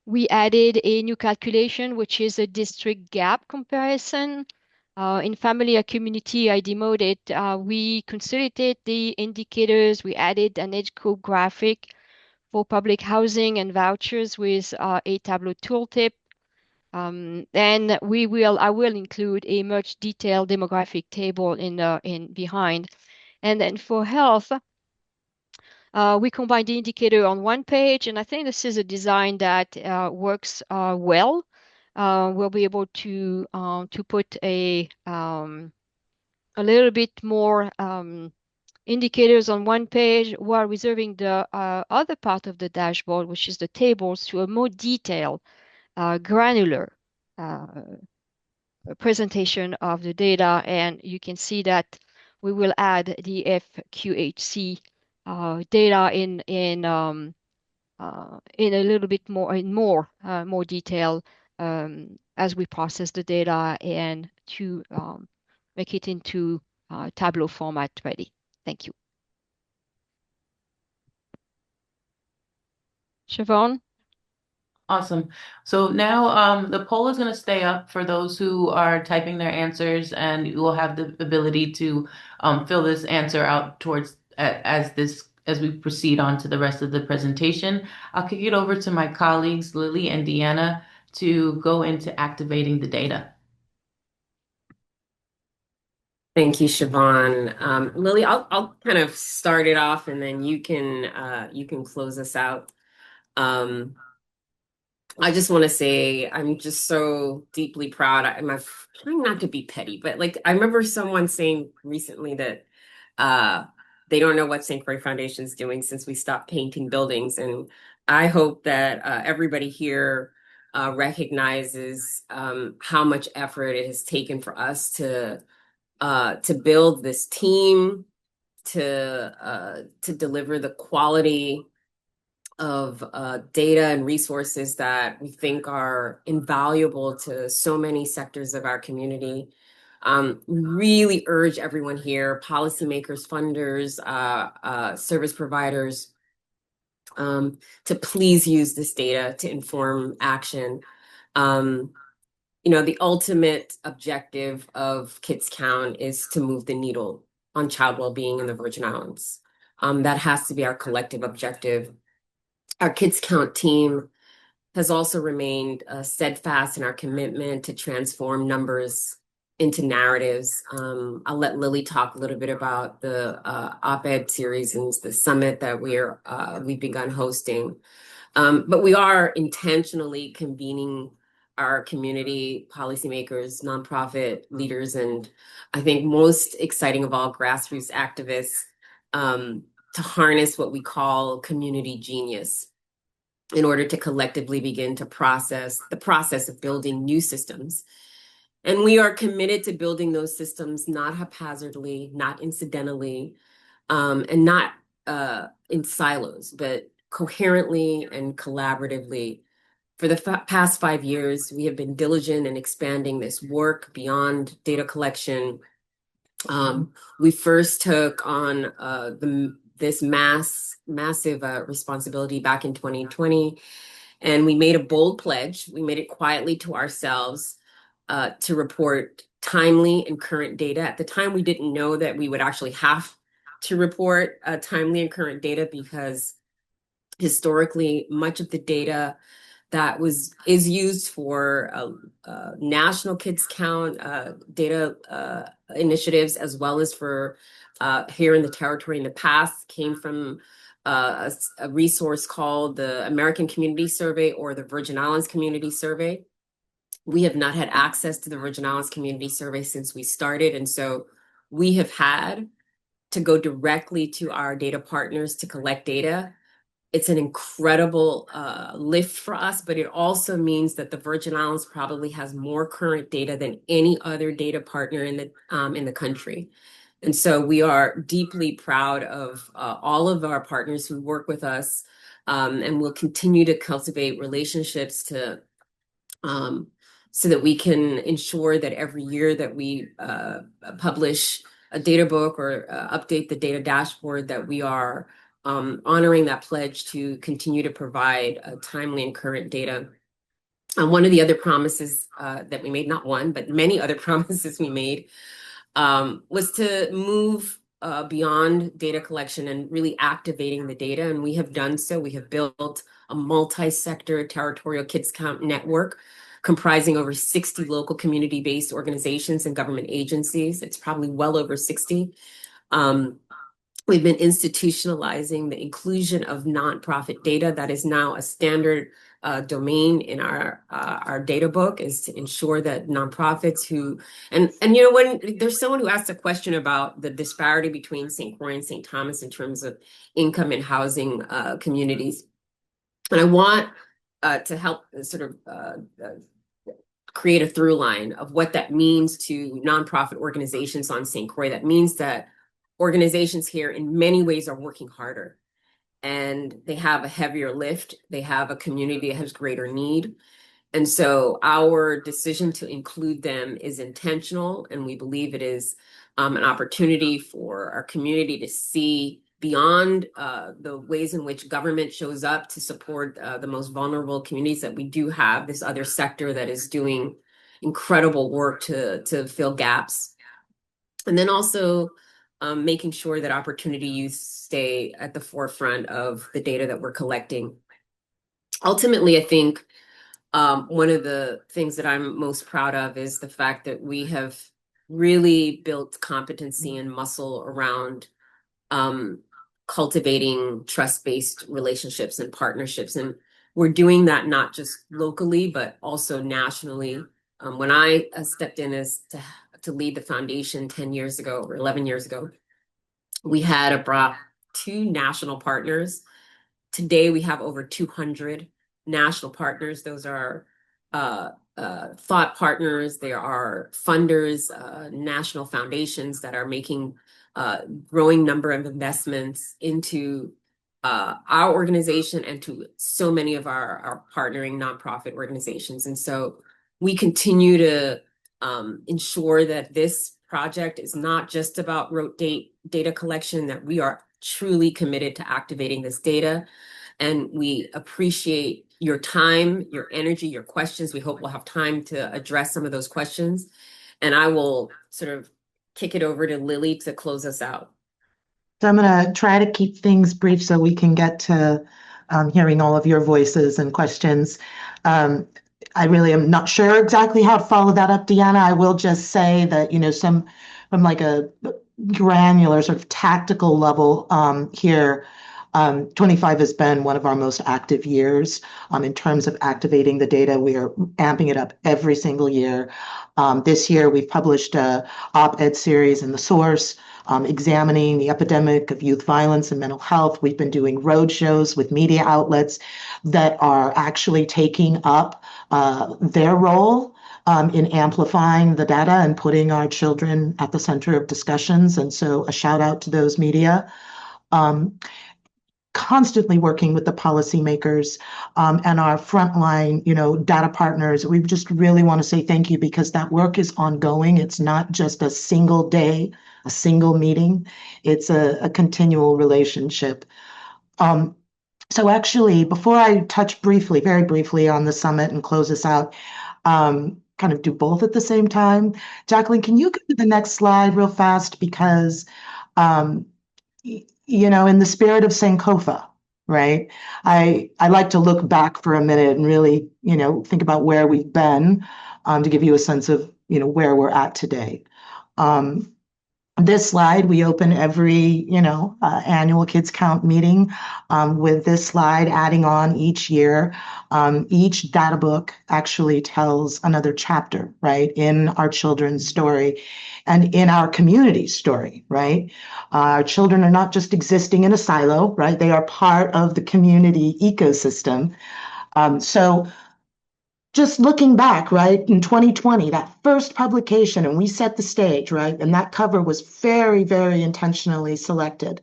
Speaker 8: We added a new calculation, which is a district gap comparison. In family or community, I demoed it. We consolidated the indicators. We added an age group graphic for public housing and vouchers with a Tableau tooltip. And I will include a much detailed demographic table in behind. And then for health, we combine the indicator on one page, and I think this is a design that works well. We'll be able to put a little bit more indicators on one page while reserving the other part of the dashboard, which is the tables, to a more detailed, granular presentation of the data. And you can see that we will add the FQHC data in a little bit more detail as we process the data and to make it into Tableau format ready. Thank you. Siobhan?
Speaker 2: Awesome. So now the poll is going to stay up for those who are typing their answers, and you will have the ability to fill this answer out towards as we proceed on to the rest of the presentation. I'll kick it over to my colleagues, Lily and Deanna, to go into activating the data.
Speaker 6: Thank you, Siobhan. Lily, I'll kind of start it off, and then you can close us out. I just want to say I'm just so deeply proud. I'm trying not to be petty, but like I remember someone saying recently that they don't know what St. Croix Foundation is doing since we stopped painting buildings, and I hope that everybody here recognizes how much effort it has taken for us to build this team, to deliver the quality of data and resources that we think are invaluable to so many sectors of our community. Really urge everyone here, policymakers, funders, service providers, to please use this data to inform action. The ultimate objective of Kids Count is to move the needle on child well-being in the Virgin Islands. That has to be our collective objective. Our Kids Count team has also remained steadfast in our commitment to transform numbers into narratives. I'll let Lily talk a little bit about the op-ed series and the summit that we've begun hosting. But we are intentionally convening our community policymakers, nonprofit leaders, and I think most exciting of all, grassroots activists, to harness what we call community genius in order to collectively begin to process of building new systems. And we are committed to building those systems not haphazardly, not incidentally, and not in silos, but coherently and collaboratively For the past 5 years, we have been diligent in expanding this work beyond data collection. We first took on this massive responsibility back in 2020, and we made a bold pledge. We made it quietly to ourselves to report timely and current data. At the time, we didn't know that we would actually have to report timely and current data because historically, much of the data that is used for national kids count data initiatives, as well as for here in the territory in the past, came from a resource called the American Community Survey or the Virgin Islands Community Survey. We have not had access to the Virgin Islands Community Survey since we started, and so we have had to go directly to our data partners to collect data. It's an incredible lift for us, but it also means that the Virgin Islands probably has more current data than any other data partner in the country. And so we are deeply proud of all of our partners who work with us, and we'll continue to cultivate relationships to so that we can ensure that every year that we publish a data book or update the data dashboard, that we are honoring that pledge to continue to provide timely and current data. One of the other promises that we made, not one, but many other promises we made, was to move beyond data collection and really activating the data. And we have done so. We have built a multi-sector territorial kids count network comprising over 60 local community-based organizations and government agencies. It's probably well over 60. We've been institutionalizing the inclusion of nonprofit data. That is now a standard domain in our data book, is to ensure that nonprofits who, and you know, when there's someone who asks a question about the disparity between St. Croix and St. Thomas in terms of income and housing communities, and I want to help sort of create a through line of what that means to nonprofit organizations on St. Croix. That means that organizations here in many ways are working harder and they have a heavier lift. They have a community that has greater need. And so our decision to include them is intentional, and we believe it is an opportunity for our community to see beyond the ways in which government shows up to support the most vulnerable communities, that we do have this other sector that is doing incredible work to fill gaps. And then also making sure that opportunity youth stay at the forefront of the data that we're collecting. Ultimately, I think one of the things that I'm most proud of is the fact that we have really built competency and muscle around cultivating trust-based relationships and partnerships. And we're doing that not just locally, but also nationally. When I stepped in as to lead the foundation 10 years ago or 11 years ago, we had brought 2 national partners. Today, we have over 200 national partners. Those are thought partners. There are funders, national foundations that are making growing number of investments into our organization and to so many of our partnering nonprofit organizations. And so we continue to ensure that this project is not just about rote data collection, that we are truly committed to activating this data. And we appreciate your time, your energy, your questions. We hope we'll have time to address some of those questions. And I will sort of kick it over to Lily to close us out.
Speaker 1: So I'm going to try to keep things brief so we can get to hearing all of your voices and questions. I really am not sure exactly how to follow that up, Deanna. I will just say that, you know, some from like a granular sort of tactical level here, 25 has been one of our most active years in terms of activating the data. We are amping it up every single year. This year, we've published a op-ed series in The Source examining the epidemic of youth violence and mental health. We've been doing road shows with media outlets that are actually taking up their role in amplifying the data and putting our children at the center of discussions. And so a shout out to those media. constantly working with the policymakers and our frontline, data partners. We just really want to say thank you because that work is ongoing. It's not just a single day, a single meeting. It's a continual relationship. So actually, before I touch briefly, very briefly on the summit and close this out, kind of do both at the same time. Jacqueline, can you go to the next slide real fast? Because, um, in the spirit of Sankofa, right? I like to look back for a minute and really, think about where we've been, to give you a sense of, where we're at today. This slide, we open every, annual Kids Count meeting with this slide adding on each year. Each data book actually tells another chapter, right, in our children's story and in our community story, right? Our children are not just existing in a silo, right? They are part of the community ecosystem. So just looking back, right, in 2020, that first publication, and we set the stage, right? And that cover was very, very intentionally selected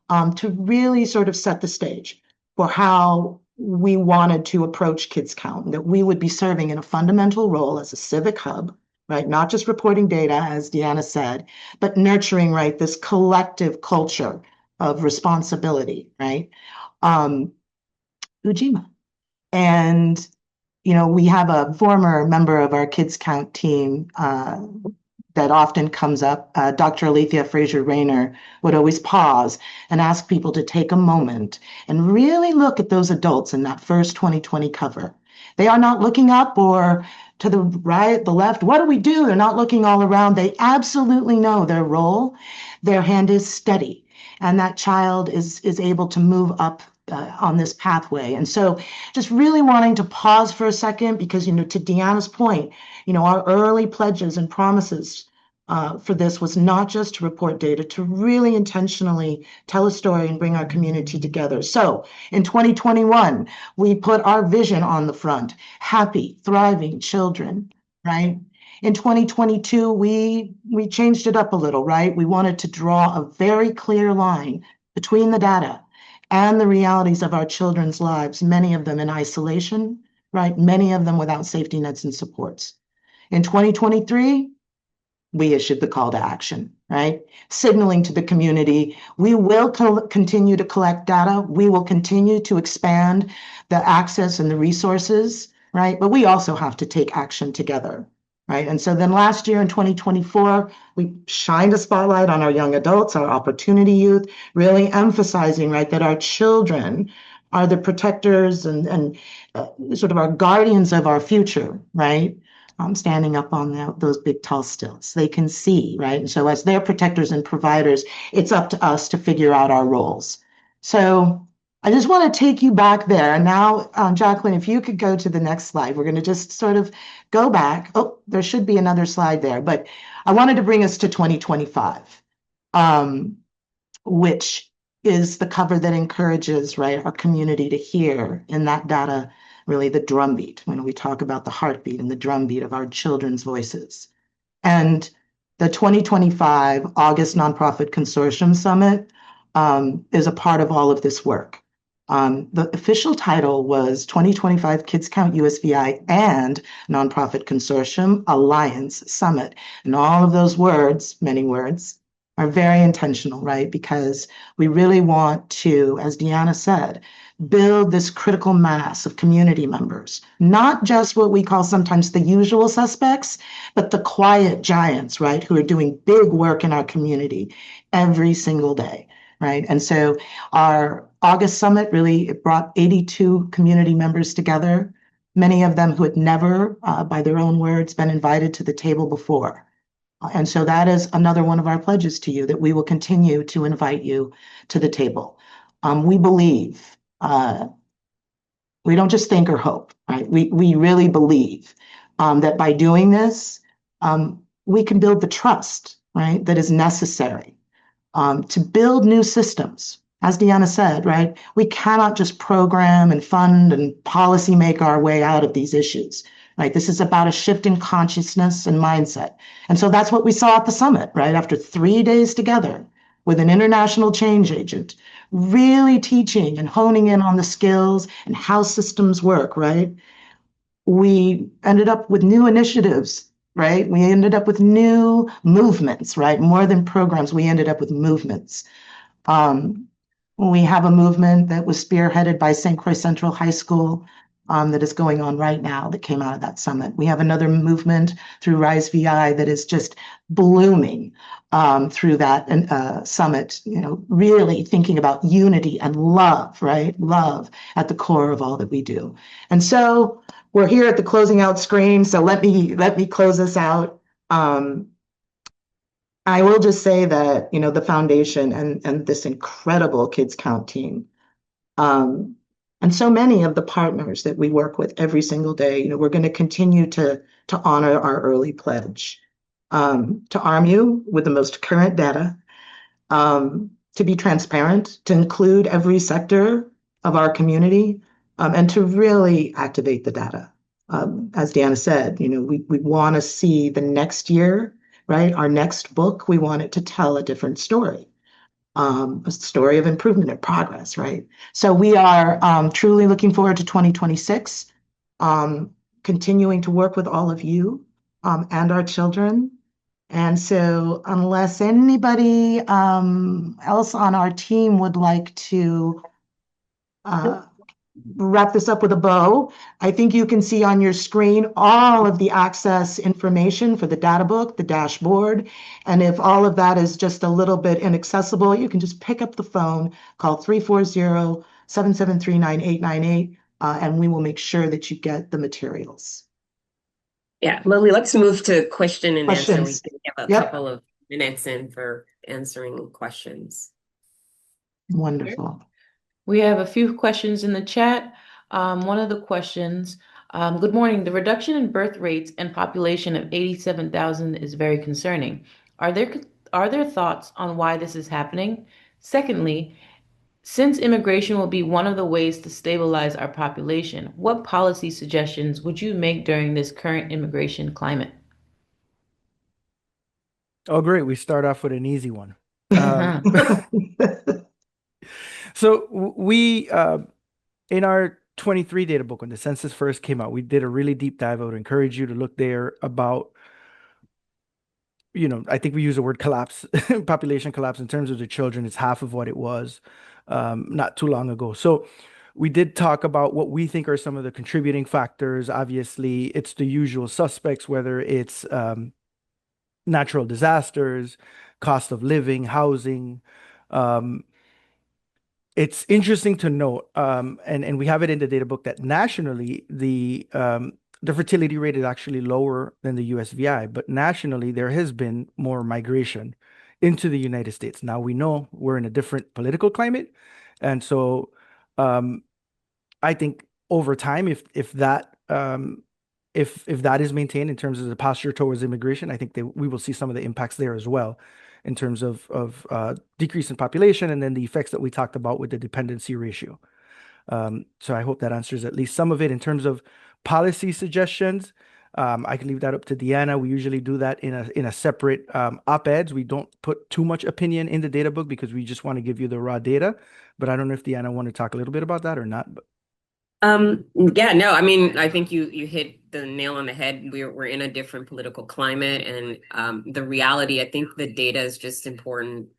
Speaker 1: to really sort of set the stage for how we wanted to approach Kids Count, that we would be serving in a fundamental role as a civic hub, right? Not just reporting data, as Deanna said, but nurturing, right, this collective culture of responsibility, right? Ujima. And we have a former member of our Kids Count team that often comes up, Dr. Alethea Fraser Rayner, would always pause and ask people to take a moment and really look at those adults in that first 2020 cover. They are not looking up or to the right, the left. What do we do? They're not looking all around. They absolutely know their role. Their hand is steady, and that child is able to move up on this pathway. And so just really wanting to pause for a second because, to Deanna's point, our early pledges and promises for this was not just to report data, to really intentionally tell a story and bring our community together. So in 2021, we put our vision on the front, happy, thriving children, right? In 2022, we changed it up a little, right? We wanted to draw a very clear line between the data and the realities of our children's lives, many of them in isolation, right? Many of them without safety nets and supports. In 2023, we issued the call to action, right? Signaling to the community, we will continue to collect data. We will continue to expand the access and the resources, right? But we also have to take action together, right? And so then last year in 2024, we shined a spotlight on our young adults, our opportunity youth, really emphasizing, right, that our children are the protectors and sort of our guardians of our future, right? Standing up on those big tall stilts. They can see, right? And so as their protectors and providers, it's up to us to figure out our roles. So I just want to take you back there. And now, Jacqueline, if you could go to the next slide, we're going to just sort of go back. Oh, there should be another slide there, but I wanted to bring us to 2025, which is the cover that encourages, right, our community to hear in that data really the drumbeat when we talk about the heartbeat and the drumbeat of our children's voices. And the 2025 August Nonprofit Consortium Summit is a part of all of this work. The official title was 2025 Kids Count USVI and Nonprofit Consortium Alliance Summit. And all of those words, many words, are very intentional, right? Because we really want to, as Deanna said, build this critical mass of community members, not just what we call sometimes the usual suspects, but the quiet giants, right, who are doing big work in our community every single day, right? And so our August summit really brought 82 community members together, many of them who had never, by their own words, been invited to the table before. And so that is another one of our pledges to you, that we will continue to invite you to the table. We believe, we don't just think or hope, right? We really believe that by doing this, we can build the trust, right, that is necessary to build new systems. As Deanna said, right, we cannot just program and fund and policy make our way out of these issues, right? This is about a shift in consciousness and mindset. And so that's what we saw at the summit, right? After 3 days together with an international change agent, really teaching and honing in on the skills and how systems work, right? We ended up with new initiatives, right? We ended up with new movements, right? More than programs, we ended up with movements. Um, we have a movement that was spearheaded by St. Croix Central High School that is going on right now that came out of that summit. We have another movement through Rise VI that is just blooming through that summit, really thinking about unity and love, right? Love at the core of all that we do. And so we're here at the closing out screen. So let me close this out. I will just say that, the foundation and this incredible Kids Count team, um, and so many of the partners that we work with every single day, we're going to continue to honor our early pledge, to arm you with the most current data, to be transparent, to include every sector of our community, and to really activate the data. As Deanna said, we want to see the next year, right? Our next book, we want it to tell a different story, a story of improvement and progress, right? So we are truly looking forward to 2026, continuing to work with all of you and our children. And so, unless anybody else on our team would like to uh, wrap this up with a bow, I think you can see on your screen all of the access information for the data book, the dashboard. And if all of that is just a little bit inaccessible, you can just pick up the phone, call 340-773-9898, and we will make sure that you get the materials.
Speaker 6: Yeah, Lily, let's move to question and answer. We
Speaker 1: Questions.
Speaker 6: can give a
Speaker 1: Yep.
Speaker 6: couple of minutes in for answering questions.
Speaker 1: Wonderful.
Speaker 2: We have a few questions in the chat. One of the questions, good morning. The reduction in birth rates and population of 87,000 is very concerning. Are there thoughts on why this is happening? Secondly, since immigration will be one of the ways to stabilize our population, what policy suggestions would you make during this current immigration climate?
Speaker 4: Oh, great. We start off with an easy one.
Speaker 2: Uh-huh.
Speaker 4: So we in our 23 data book, when the census first came out, we did a really deep dive. I would encourage you to look there about, I think we use the word collapse, population collapse in terms of the children. It's half of what it was not too long ago. So we did talk about what we think are some of the contributing factors. Obviously, it's the usual suspects, whether it's natural disasters, cost of living, housing. Um, it's interesting to note, and we have it in the data book, that nationally the fertility rate is actually lower than the USVI, but nationally there has been more migration into the United States. Now we know we're in a different political climate, and so I think over time, if that is maintained in terms of the posture towards immigration, I think we will see some of the impacts there as well, in terms of decrease in population, and then the effects that we talked about with the dependency ratio. So I hope that answers at least some of it. In terms of policy suggestions, I can leave that up to Deanna. We usually do that in a separate op-eds. We don't put too much opinion in the data book because we just want to give you the raw data. But I don't know if Deanna want to talk a little bit about that or not.
Speaker 6: Yeah, no, I mean, I think you hit the nail on the head. We're in a different political climate, and the reality, I think the data is just important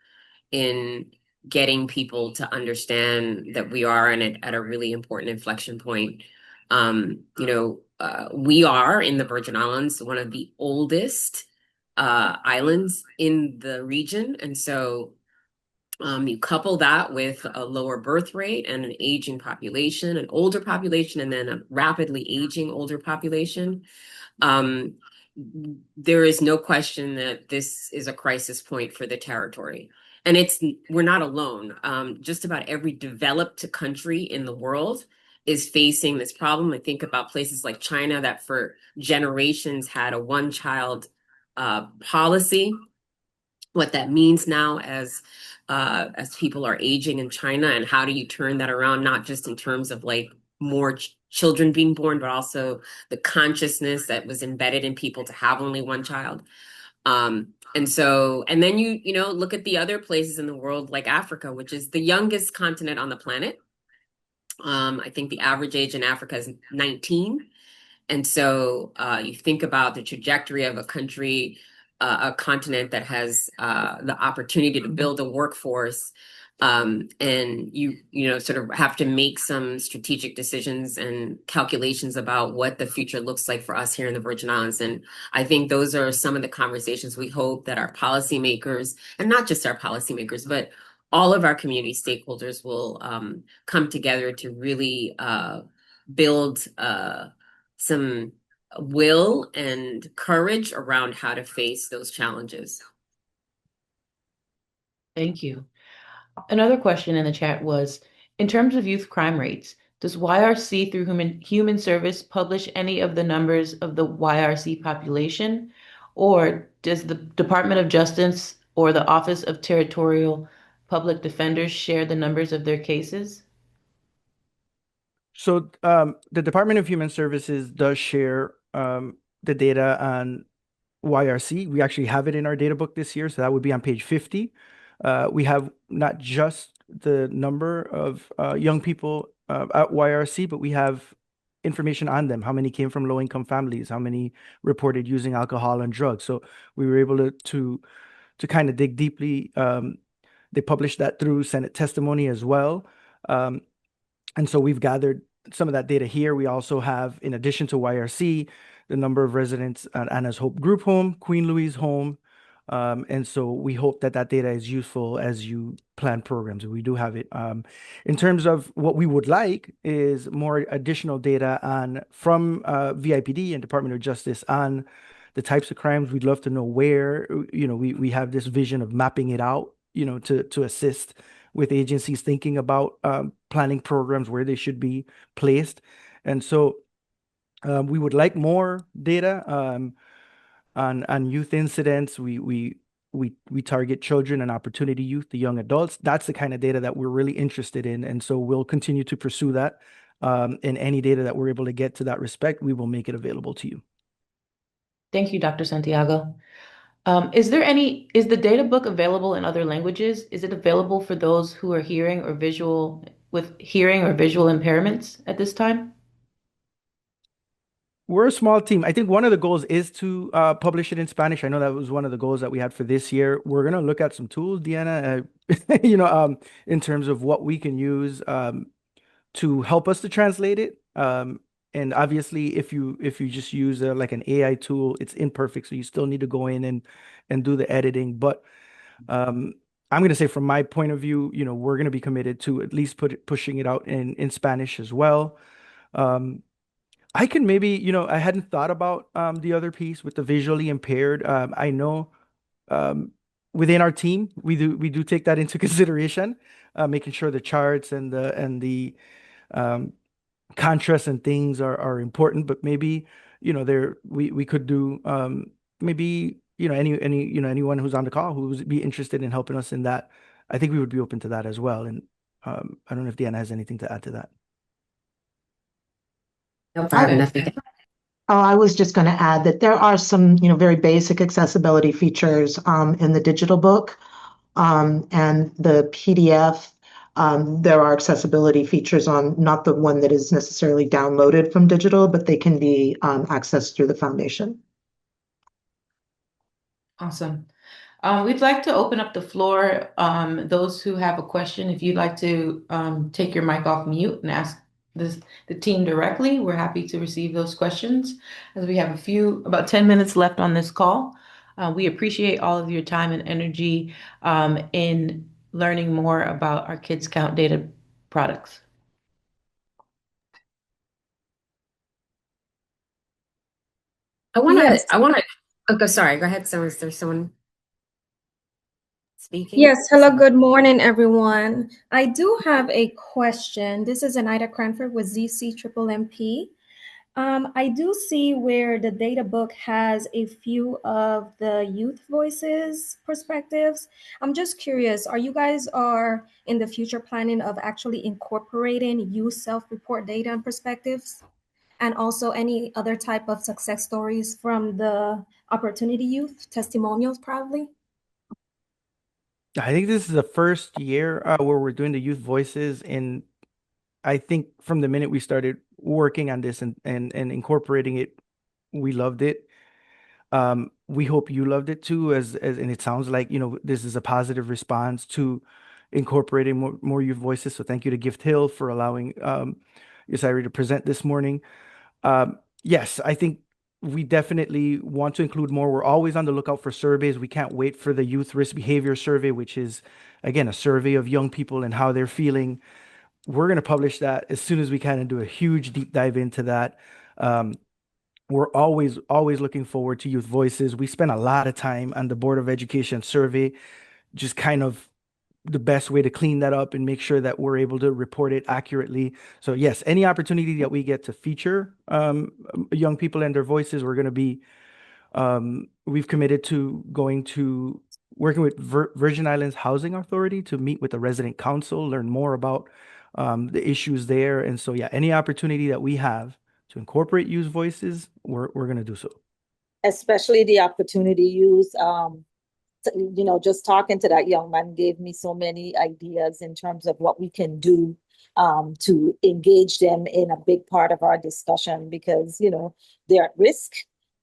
Speaker 6: in getting people to understand that we are at a really important inflection point. We are in the Virgin Islands, one of the oldest islands in the region, and so you couple that with a lower birth rate and an aging population, an older population, and then a rapidly aging older population. Um, there is no question that this is a crisis point for the territory. And we're not alone. Just about every developed country in the world is facing this problem. I think about places like China that for generations had a one-child policy. What that means now as people are aging in China, and how do you turn that around, not just in terms of like more children being born, but also the consciousness that was embedded in people to have only one child. And so, and then you know, look at the other places in the world like Africa, which is the youngest continent on the planet. I think the average age in Africa is 19. And so you think about the trajectory of a country, a continent that has the opportunity to build a workforce, and you know sort of have to make some strategic decisions and calculations about what the future looks like for us here in the Virgin Islands. And I think those are some of the conversations we hope that our policymakers, and not just our policymakers, but all of our community stakeholders will come together to really build some will and courage around how to face those challenges.
Speaker 2: Thank you. Another question in the chat was, in terms of youth crime rates, does YRC through Human Service publish any of the numbers of the YRC population, or does the Department of Justice or the Office of Territorial Public Defenders share the numbers of their cases?
Speaker 4: So the Department of Human Services does share the data on YRC. We actually have it in our data book this year, so that would be on page 50. We have not just the number of young people at YRC, but we have information on them. How many came from low-income families? How many reported using alcohol and drugs? So we were able to kind of dig deeply. They published that through Senate testimony as well. And so we've gathered some of that data here. We also have, in addition to YRC, the number of residents at Anna's Hope Group Home, Queen Louise Home. And so we hope that that data is useful as you plan programs. We do have it. In terms of what we would like is more additional data from VIPD and Department of Justice on the types of crimes. We'd love to know where, we have this vision of mapping it out, to assist with agencies thinking about planning programs where they should be placed. And so we would like more data on youth incidents. We target children and opportunity youth, the young adults. That's the kind of data that we're really interested in. And so we'll continue to pursue that. And any data that we're able to get to that respect, we will make it available to you.
Speaker 2: Thank you, Dr. Santiago. Is the data book available in other languages? Is it available for those who are with hearing or visual impairments at this time?
Speaker 4: We're a small team. I think one of the goals is to publish it in Spanish. I know that was one of the goals that we had for this year. We're gonna look at some tools, Deanna, in terms of what we can use to help us to translate it. And obviously, if you just use like an AI tool, it's imperfect, so you still need to go in and do the editing. But I'm going to say, from my point of view, we're going to be committed to at least pushing it out in Spanish as well. I can maybe, I hadn't thought about the other piece with the visually impaired. I know within our team, we do take that into consideration, making sure the charts and the contrast and things are important. But maybe, there we could do maybe, anyone who's on the call who would be interested in helping us in that. I think we would be open to that as well. And I don't know if Deanna has anything to add to that.
Speaker 6: Nope, I have nothing.
Speaker 1: Oh, I was just going to add that there are some, very basic accessibility features in the digital book, and the PDF. There are accessibility features on, not the one that is necessarily downloaded from digital, but they can be accessed through the foundation.
Speaker 2: Awesome. We'd like to open up the floor. Those who have a question, if you'd like to take your mic off mute and ask the team directly, we're happy to receive those questions, as we have about 10 minutes left on this call. We appreciate all of your time and energy in learning more about our Kids Count data products.
Speaker 5: Yes.
Speaker 6: Okay, sorry, go ahead. So is there someone speaking?
Speaker 9: Yes, hello, good morning, everyone. I do have a question. This is Anita Cranford with ZC Triple MP. I do see where the data book has a few of the youth voices perspectives. I'm just curious, are you guys in the future planning of actually incorporating youth self-report data and perspectives? And also any other type of success stories from the opportunity youth testimonials, probably.
Speaker 4: I think this is the first year where we're doing the youth voices, and I think from the minute we started working on this and incorporating it, we loved it. We hope you loved it too, as and it sounds like, this is a positive response to incorporating more youth voices. So thank you to Gift Hill for allowing Yosari to present this morning. Yes, I think we definitely want to include more. We're always on the lookout for surveys. We can't wait for the Youth Risk Behavior Survey, which is, again, a survey of young people and how they're feeling. We're going to publish that as soon as we can and do a huge deep dive into that. We're always looking forward to youth voices. We spend a lot of time on the Board of Education survey, just kind of the best way to clean that up and make sure that we're able to report it accurately. So yes, any opportunity that we get to feature young people and their voices, we're going to be, we've committed to working with Virgin Islands Housing Authority to meet with the resident council, learn more about the issues there. And so, yeah, any opportunity that we have to incorporate youth voices, we're going to do so.
Speaker 5: Especially the opportunity use, just talking to that young man gave me so many ideas in terms of what we can do to engage them in a big part of our discussion, because they're at risk.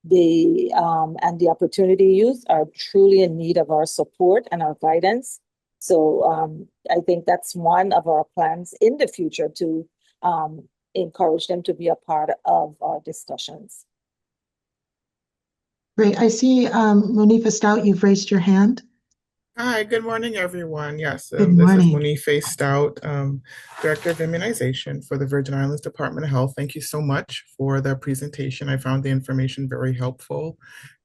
Speaker 5: They and the opportunity youth are truly in need of our support and our guidance. So I think that's one of our plans in the future, to encourage them to be a part of our discussions.
Speaker 1: Great. I see, Monifa Stout, you've raised your hand.
Speaker 10: Hi, good morning, everyone. Yes,
Speaker 1: Good
Speaker 10: this is
Speaker 1: morning.
Speaker 10: Monife Stout, Director of Immunization for the Virgin Islands Department of Health. Thank you so much for the presentation. I found the information very helpful,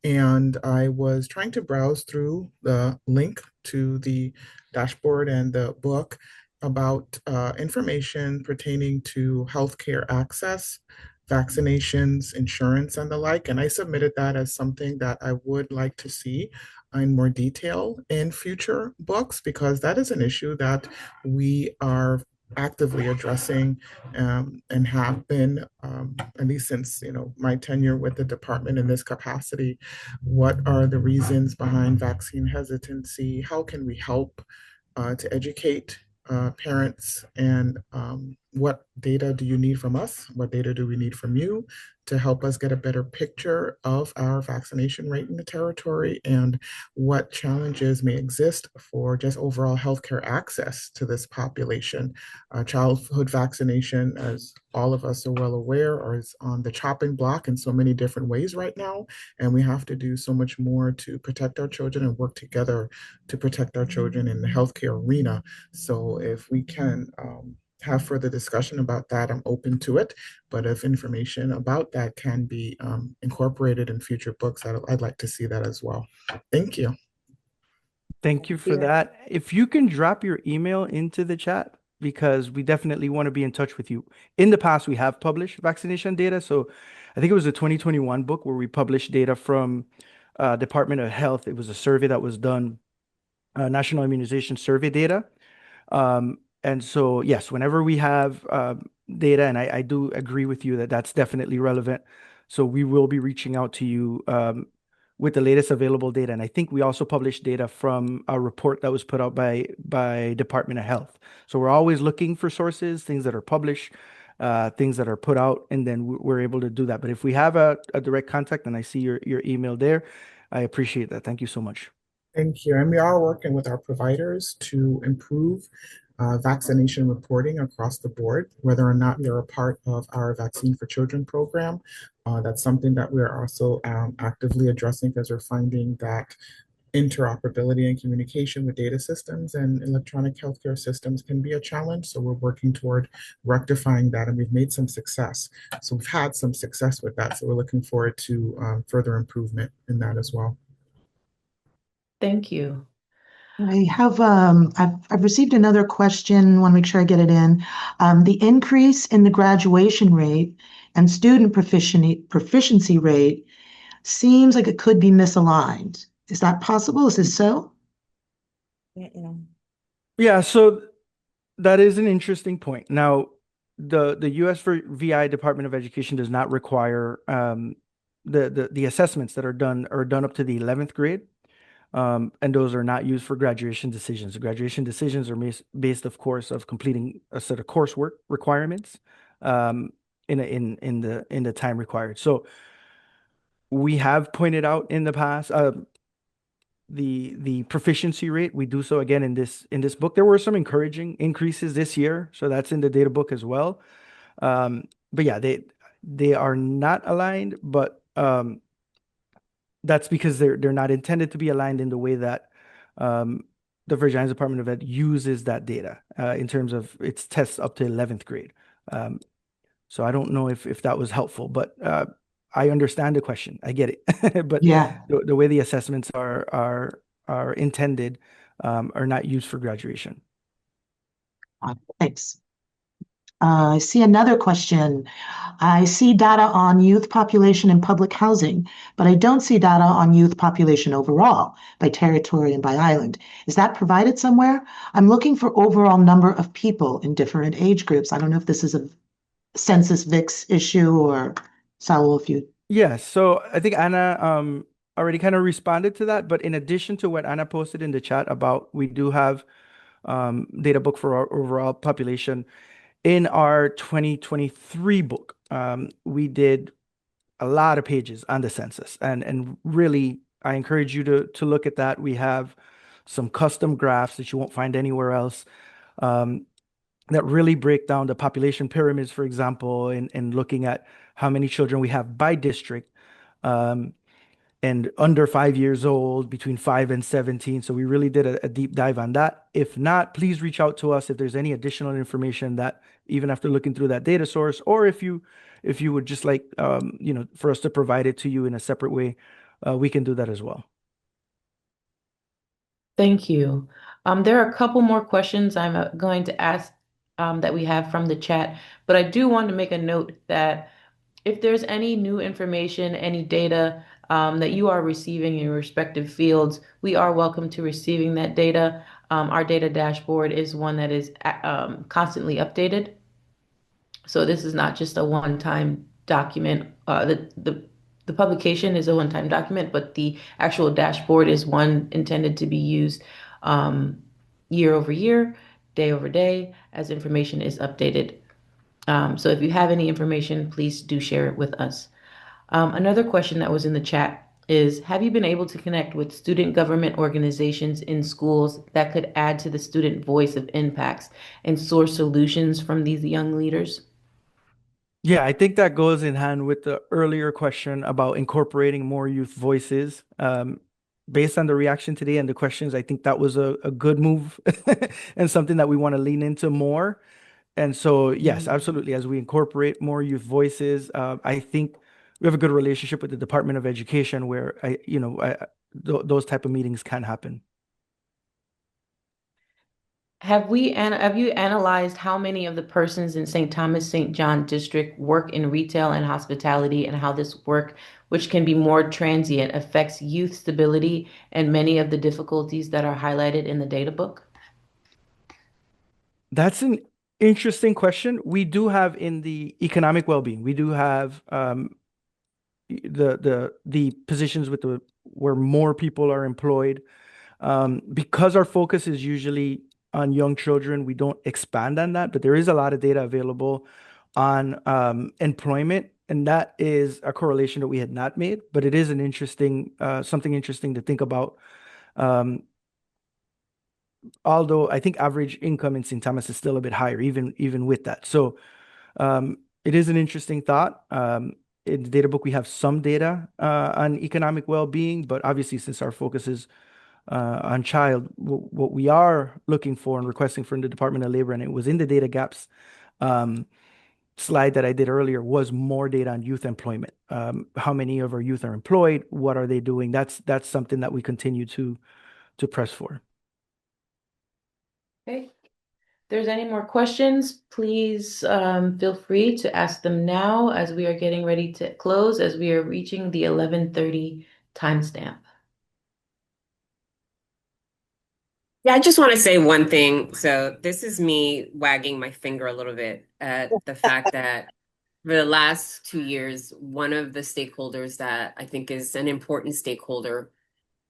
Speaker 10: and I was trying to browse through the link to the dashboard and the book about information pertaining to healthcare access, vaccinations, insurance, and the like. And I submitted that as something that I would like to see in more detail in future books, because that is an issue that we are actively addressing, and have been, at least since my tenure with the department in this capacity. What are the reasons behind vaccine hesitancy? How can we help to educate parents, and what data do you need from us? What data do we need from you to help us get a better picture of our vaccination rate in the territory, and what challenges may exist for just overall healthcare access to this population? Childhood vaccination, as all of us are well aware, is on the chopping block in so many different ways right now, and we have to do so much more to protect our children and work together to protect our children in the healthcare arena. So if we can have further discussion about that, I'm open to it. But if information about that can be incorporated in future books, I'd like to see that as well. Thank you.
Speaker 4: Thank you for that. If you can drop your email into the chat, because we definitely want to be in touch with you. In the past, we have published vaccination data. So I think it was a 2021 book where we published data from Department of Health. It was a survey that was done, National Immunization Survey data. And so, yes, whenever we have data, and I do agree with you that that's definitely relevant. So we will be reaching out to you with the latest available data. And I think we also published data from a report that was put out by Department of Health. So we're always looking for sources, things that are published, things that are put out, and then we're able to do that. But if we have a direct contact, and I see your email there, I appreciate that. Thank you so much.
Speaker 10: Thank you. And we are working with our providers to improve vaccination reporting across the board, whether or not they're a part of our Vaccine for Children program. That's something that we're also actively addressing, because we're finding that interoperability and communication with data systems and electronic healthcare systems can be a challenge. So we're working toward rectifying that, and we've made some success. So we've had some success with that. So we're looking forward to further improvement in that as well.
Speaker 2: Thank you.
Speaker 1: I have I've received another question. Want to make sure I get it in. The increase in the graduation rate and student proficiency rate seems like it could be misaligned. Is that possible? Is this so?
Speaker 4: Yeah, so that is an interesting point. Now, the U.S. VI Department of Education does not require the assessments that are done up to the 11th grade. And those are not used for graduation decisions. The graduation decisions are based, of course, of completing a set of coursework requirements um, in the time required. So we have pointed out in the past the proficiency rate. We do so again in this book. There were some encouraging increases this year, so that's in the data book as well. But yeah, they are not aligned, but that's because they're not intended to be aligned in the way that the Virgin Islands Department of Ed uses that data in terms of its tests up to 11th grade. So I don't know if that was helpful, but I understand the question. I get it. But
Speaker 1: Yeah.
Speaker 4: the way the assessments are intended are not used for graduation.
Speaker 1: Thanks. I see another question. I see data on youth population in public housing, but I don't see data on youth population overall by territory and by island. Is that provided somewhere? I'm looking for overall number of people in different age groups. I don't know if this is a census VIX issue or Saul, if you.
Speaker 4: Yes, so I think Anna already kind of responded to that, but in addition to what Anna posted in the chat about, we do have data book for our overall population. In our 2023 book, we did a lot of pages on the census, and really, I encourage you to look at that. We have some custom graphs that you won't find anywhere else um, that really break down the population pyramids, for example, and looking at how many children we have by district. Um, and under 5 years old, between 5 and 17. So we really did a deep dive on that. If not, please reach out to us if there's any additional information that even after looking through that data source, or if you would just like for us to provide it to you in a separate way, we can do that as well.
Speaker 2: Thank you. There are a couple more questions I'm going to ask that we have from the chat, but I do want to make a note that if there's any new information, any data that you are receiving in your respective fields, we are welcome to receiving that data. Our data dashboard is one that is constantly updated. So this is not just a one-time document. The publication is a one-time document, but the actual dashboard is one intended to be used year over year, day over day, as information is updated. So if you have any information, please do share it with us. Another question that was in the chat is, have you been able to connect with student government organizations in schools that could add to the student voice of impacts and source solutions from these young leaders?
Speaker 4: Yeah, I think that goes in hand with the earlier question about incorporating more youth voices. Based on the reaction today and the questions, I think that was a good move and something that we want to lean into more. And so, yes, absolutely. As we incorporate more youth voices, I think we have a good relationship with the Department of Education where those type of meetings can happen.
Speaker 2: Have you analyzed how many of the persons in St. Thomas, St. John district work in retail and hospitality, and how this work, which can be more transient, affects youth stability and many of the difficulties that are highlighted in the data book?
Speaker 4: That's an interesting question. We do have in the economic well-being, we do have the positions with the where more people are employed. Because our focus is usually on young children, we don't expand on that, but there is a lot of data available on employment, and that is a correlation that we had not made, but it is an interesting something interesting to think about. Although I think average income in St. Thomas is still a bit higher, even with that. So it is an interesting thought. In the data book, we have some data on economic well-being, but obviously, since our focus is on child, what we are looking for and requesting from the Department of Labor, and it was in the data gaps slide that I did earlier, was more data on youth employment. How many of our youth are employed? What are they doing? That's something that we continue to press for.
Speaker 2: Okay. If there's any more questions, please feel free to ask them now as we are getting ready to close, as we are reaching the 11:30 timestamp.
Speaker 6: Yeah, I just want to say one thing. So this is me wagging my finger a little bit at the fact that For the last 2 years, one of the stakeholders that I think is an important stakeholder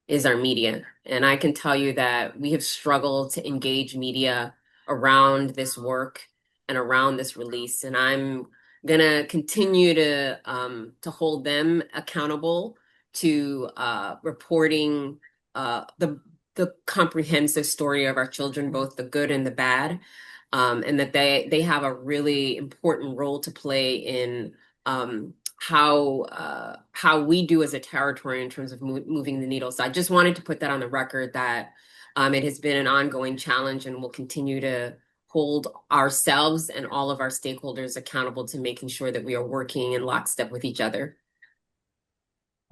Speaker 6: is our media. And I can tell you that we have struggled to engage media around this work and around this release. And I'm gonna continue to hold them accountable to reporting the comprehensive story of our children, both the good and the bad, and that they have a really important role to play in how we do as a territory in terms of moving the needle. So I just wanted to put that on the record that it has been an ongoing challenge, and we'll continue to hold ourselves and all of our stakeholders accountable to making sure that we are working in lockstep with each other.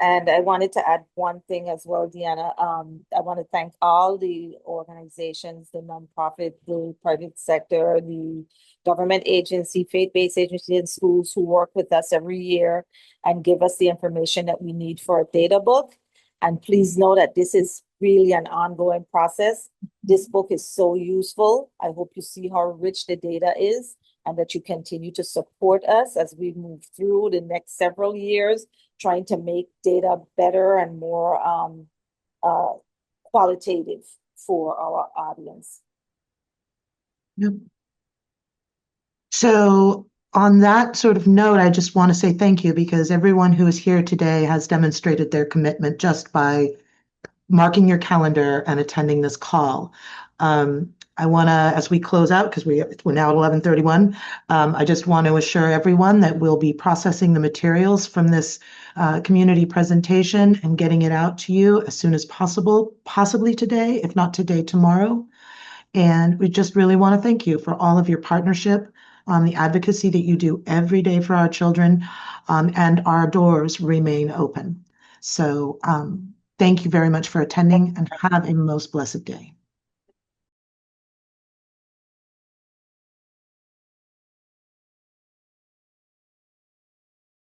Speaker 5: And I wanted to add one thing as well, Deanna. I want to thank all the organizations, the nonprofit, the private sector, the government agency, faith-based agencies, and schools who work with us every year and give us the information that we need for a data book. And please know that this is really an ongoing process. This book is so useful. I hope you see how rich the data is and that you continue to support us as we move through the next several years, trying to make data better and more qualitative for our audience.
Speaker 1: Yep. So on that sort of note, I just want to say thank you because everyone who is here today has demonstrated their commitment just by marking your calendar and attending this call. I want to, as we close out, because we're now at 11:31, I just want to assure everyone that we'll be processing the materials from this community presentation and getting it out to you as soon as possible, possibly today, if not today, tomorrow. And we just really want to thank you for all of your partnership, the advocacy that you do every day for our children, and our doors remain open. So thank you very much for attending and have a most blessed day.